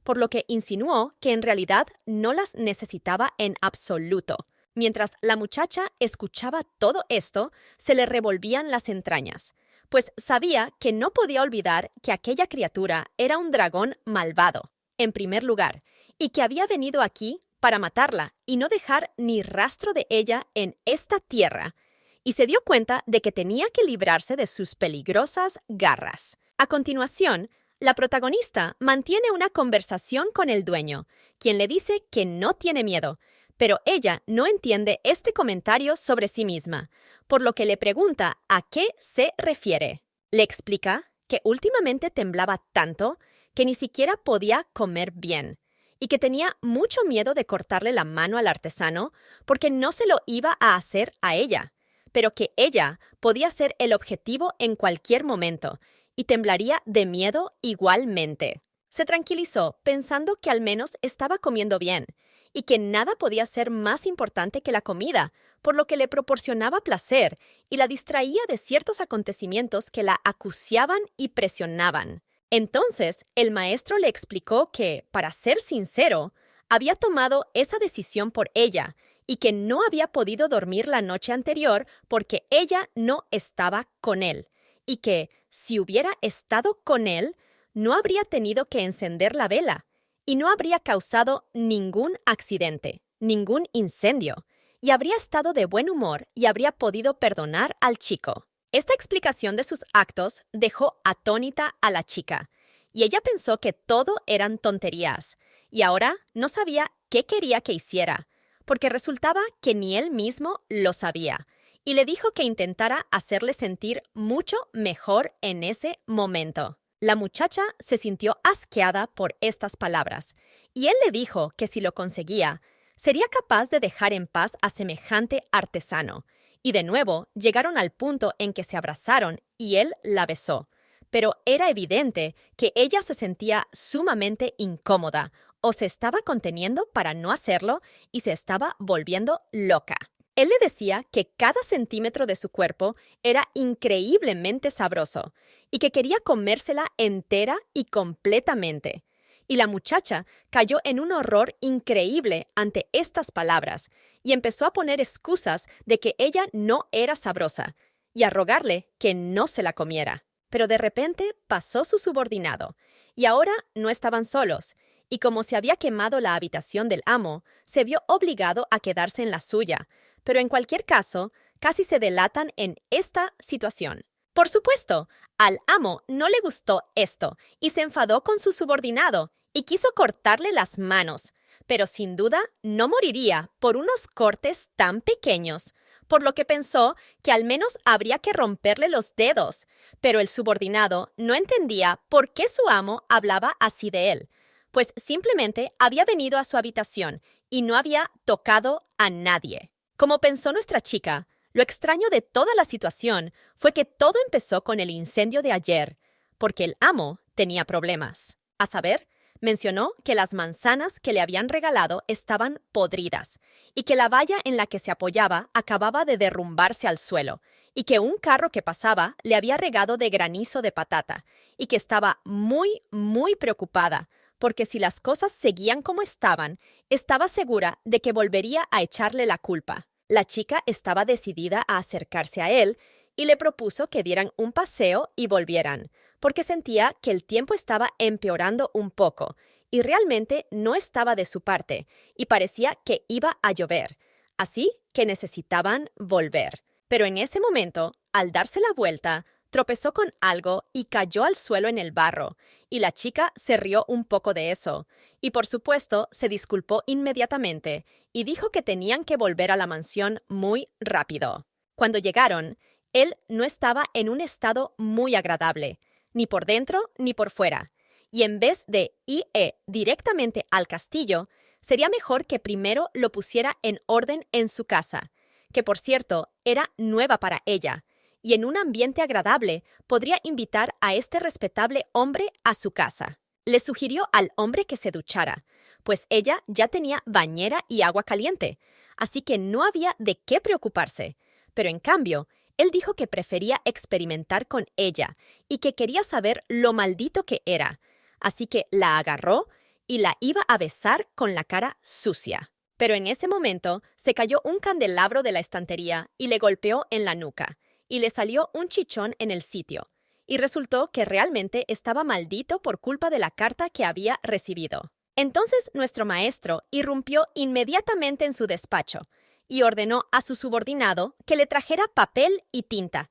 por lo que insinuó que en realidad no las necesitaba en absoluto. Mientras la muchacha escuchaba todo esto, se le revolvían las entrañas, pues sabía que no podía olvidar que aquella criatura era un dragón malvado, en primer lugar, y que había venido aquí para matarla y no dejar ni rastro de ella en esta tierra, y se dio cuenta de que tenía que librarse de sus peligrosas garras. A continuación, la protagonista mantiene una conversación con el dueño, quien le dice que no tiene miedo, pero ella no entiende este comentario sobre sí misma, por lo que le pregunta a qué se refiere. Le explica que últimamente temblaba tanto que ni siquiera podía comer bien, y que tenía mucho miedo de cortarle la mano al artesano porque no se lo iba a hacer a ella, pero que ella podía ser el objetivo en cualquier momento y temblaría de miedo igualmente. Se tranquilizó pensando que al menos estaba comiendo bien y que nada podía ser más importante que la comida, por lo que le proporcionaba placer y la distraía de ciertos acontecimientos que la acuciaban y presionaban. Entonces, el maestro le explicó que, para ser sincero, había tomado esa decisión por ella y que no había podido dormir la noche anterior porque ella no estaba con él, y que, si hubiera estado con él, no habría tenido que encender la vela y no habría causado ningún accidente, ningún incendio, y habría estado de buen humor y habría podido perdonar al chico. Esta explicación de sus actos dejó atónita a la chica, y ella pensó que todo eran tonterías, y ahora no sabía qué quería que hiciera, porque resultaba que ni él mismo lo sabía, y le dijo que intentara hacerle sentir mucho mejor en ese momento. La muchacha se sintió asqueada por estas palabras, y él le dijo que si lo conseguía, sería capaz de dejar en paz a semejante artesano. Y de nuevo llegaron al punto en que se abrazaron y él la besó. Pero era evidente que ella se sentía sumamente incómoda, o se estaba conteniendo para no hacerlo y se estaba volviendo loca. Él le decía que cada centímetro de su cuerpo era increíblemente sabroso y que quería comérsela entera y completamente. Y la muchacha cayó en un horror increíble ante estas palabras y empezó a poner excusas de que ella no era sabrosa y a rogarle que no se la comiera. Pero de repente pasó su subordinado y ahora no estaban solos, y como se había quemado la habitación del amo, se vio obligado a quedarse en la suya, pero en cualquier caso, casi se delatan en esta situación. Por supuesto, al amo no le gustó esto y se enfadó con su subordinado y quiso cortarle las manos, pero sin duda no moriría por unos cortes tan pequeños, por lo que pensó que al menos habría que romperle los dedos, pero el subordinado no entendía por qué su amo hablaba así de él, pues simplemente había venido a su habitación y no había tocado a nadie. Como pensó nuestra chica, lo extraño de toda la situación fue que todo empezó con el incendio de ayer, porque el amo tenía problemas. A saber, mencionó que las manzanas que le habían regalado estaban podridas y que la valla en la que se apoyaba acababa de derrumbarse al suelo y que un carro que pasaba le había regado de granizo de patata y que estaba muy, muy preocupada porque si las cosas seguían como estaban, estaba segura de que volvería a echarle la culpa. La chica estaba decidida a acercarse a él y le propuso que dieran un paseo y volvieran, porque sentía que el tiempo estaba empeorando un poco y realmente no estaba de su parte y parecía que iba a llover, así que necesitaban volver. Pero en ese momento, al darse la vuelta, tropezó con algo y cayó al suelo en el barro, y la chica se rió un poco de eso, y por supuesto se disculpó inmediatamente y dijo que tenían que volver a la mansión muy rápido. Cuando llegaron, él no estaba en un estado muy agradable, ni por dentro ni por fuera, y en vez de ir directamente al castillo, sería mejor que primero lo pusiera en orden en su casa, que por cierto era nueva para ella, y en un ambiente agradable podría invitar a este respetable hombre a su casa. Le sugirió al hombre que se duchara, pues ella ya tenía bañera y agua caliente, así que no había de qué preocuparse. Pero en cambio, él dijo que prefería experimentar con ella y que quería saber lo maldito que era. Así que la agarró y la iba a besar con la cara sucia. Pero en ese momento se cayó un candelabro de la estantería y le golpeó en la nuca, y le salió un chichón en el sitio. Y resultó que realmente estaba maldito por culpa de la carta que había recibido. Entonces nuestro maestro irrumpió inmediatamente en su despacho y ordenó a su subordinado que le trajera papel y tinta,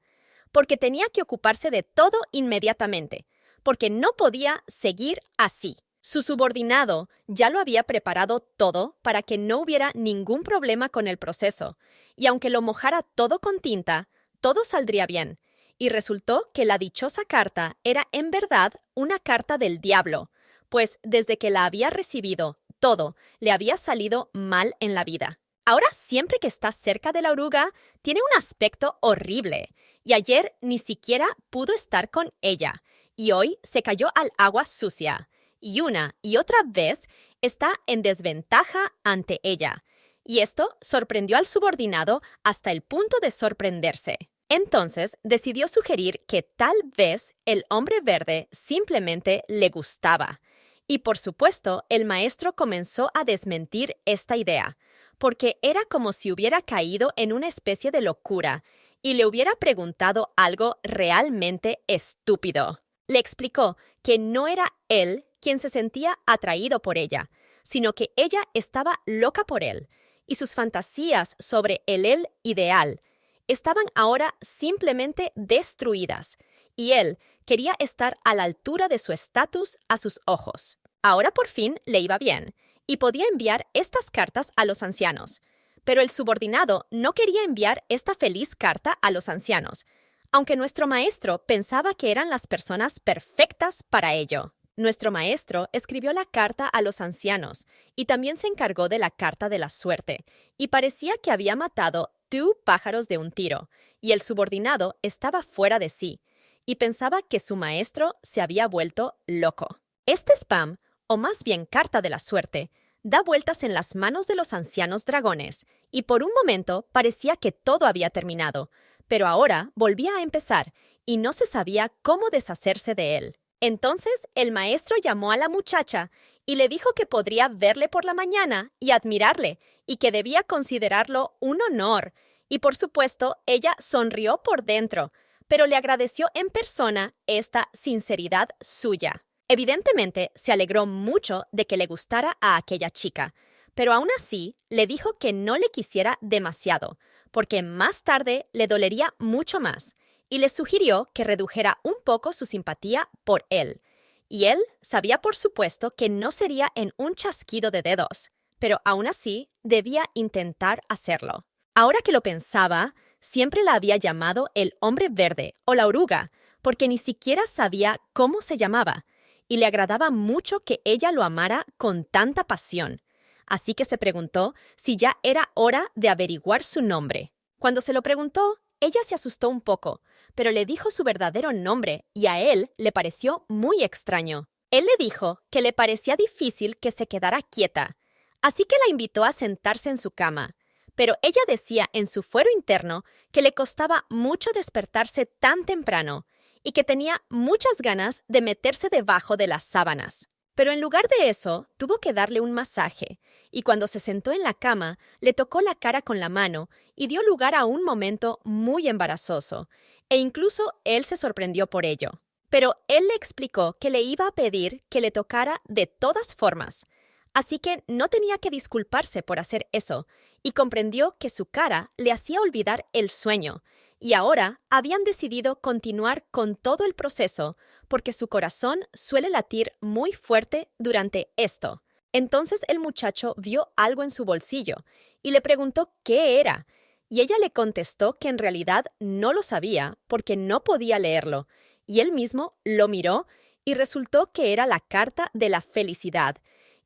porque tenía que ocuparse de todo inmediatamente, porque no podía seguir así. Su subordinado ya lo había preparado todo para que no hubiera ningún problema con el proceso, y aunque lo mojara todo con tinta, todo saldría bien. Y resultó que la dichosa carta era en verdad una carta del diablo, pues desde que la había recibido, todo le había salido mal en la vida. Ahora siempre que está cerca de la oruga, tiene un aspecto horrible, y ayer ni siquiera pudo estar con ella, y hoy se cayó al agua sucia, y una y otra vez está en desventaja ante ella. Y esto sorprendió al subordinado hasta el punto de sorprenderse. Entonces decidió sugerir que tal vez el hombre verde simplemente le gustaba. Y por supuesto, el maestro comenzó a desmentir esta idea, porque era como si hubiera caído en una especie de locura y le hubiera preguntado algo realmente estúpido. Le explicó que no era él quien se sentía atraído por ella, sino que ella estaba loca por él, y sus fantasías sobre el él ideal estaban ahora simplemente destruidas, y él quería estar a la altura de su estatus a sus ojos. Ahora por fin le iba bien, y podía enviar estas cartas a los ancianos. Pero el subordinado no quería enviar esta feliz carta a los ancianos, aunque nuestro maestro pensaba que eran las personas perfectas para ello. Nuestro maestro escribió la carta a los ancianos y también se encargó de la carta de la suerte, y parecía que había matado 2 pájaros de un tiro, y el subordinado estaba fuera de sí, y pensaba que su maestro se había vuelto loco. Este spam, o más bien carta de la suerte, da vueltas en las manos de los ancianos dragones, y por un momento parecía que todo había terminado, pero ahora volvía a empezar, y no se sabía cómo deshacerse de él. Entonces el maestro llamó a la muchacha y le dijo que podría verle por la mañana y admirarle, y que debía considerarlo un honor. Y por supuesto, ella sonrió por dentro, pero le agradeció en persona esta sinceridad suya. Evidentemente, se alegró mucho de que le gustara a aquella chica, pero aún así le dijo que no le quisiera demasiado, porque más tarde le dolería mucho más, y le sugirió que redujera un poco su simpatía por él. Y él sabía por supuesto que no sería en un chasquido de dedos, pero aún así debía intentar hacerlo. Ahora que lo pensaba, siempre la había llamado el hombre verde o la oruga, porque ni siquiera sabía cómo se llamaba, y le agradaba mucho que ella lo amara con tanta pasión. Así que se preguntó si ya era hora de averiguar su nombre. Cuando se lo preguntó, ella se asustó un poco, pero le dijo su verdadero nombre y a él le pareció muy extraño. Él le dijo que le parecía difícil que se quedara quieta, así que la invitó a sentarse en su cama. Pero ella decía en su fuero interno que le costaba mucho despertarse tan temprano y que tenía muchas ganas de meterse debajo de las sábanas. Pero en lugar de eso, tuvo que darle un masaje, y cuando se sentó en la cama, le tocó la cara con la mano y dio lugar a un momento muy embarazoso, e incluso él se sorprendió por ello. Pero él le explicó que le iba a pedir que le tocara de todas formas, así que no tenía que disculparse por hacer eso, y comprendió que su cara le hacía olvidar el sueño, y ahora habían decidido continuar con todo el proceso porque su corazón suele latir muy fuerte durante esto. Entonces el muchacho vio algo en su bolsillo y le preguntó qué era, y ella le contestó que en realidad no lo sabía porque no podía leerlo, y él mismo lo miró y resultó que era la carta de la felicidad,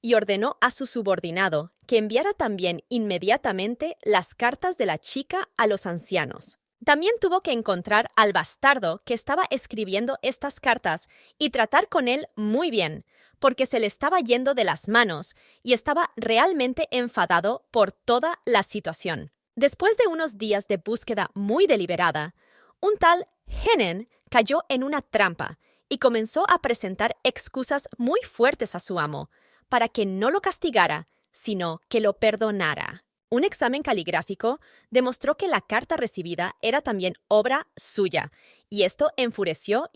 y ordenó a su subordinado que enviara también inmediatamente las cartas de la chica a los ancianos. También tuvo que encontrar al bastardo que estaba escribiendo estas cartas y tratar con él muy bien, porque se le estaba yendo de las manos y estaba realmente enfadado por toda la situación. Después de unos días de búsqueda muy deliberada, un tal Hennen cayó en una trampa y comenzó a presentar excusas muy fuertes a su amo para que no lo castigara, sino que lo perdonara. Un examen caligráfico demostró que la carta recibida era también obra suya, y esto enfureció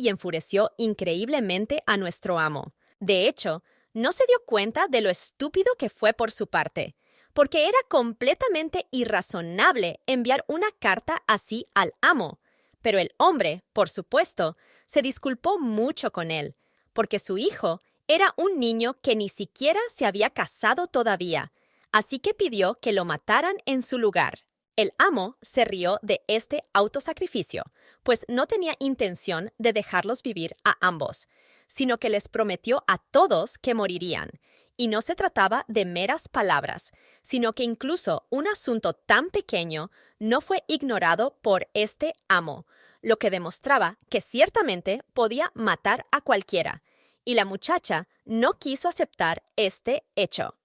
increíblemente a nuestro amo. De hecho, no se dio cuenta de lo estúpido que fue por su parte, porque era completamente irrazonable enviar una carta así al amo. Pero el hombre, por supuesto, se disculpó mucho con él, porque su hijo era un niño que ni siquiera se había casado todavía, así que pidió que lo mataran en su lugar. El amo se rió de este autosacrificio, pues no tenía intención de dejarlos vivir a ambos, sino que les prometió a todos que morirían. Y no se trataba de meras palabras, sino que incluso un asunto tan pequeño no fue ignorado por este amo, lo que demostraba que ciertamente podía matar a cualquiera. Y la muchacha no quiso aceptar este hecho.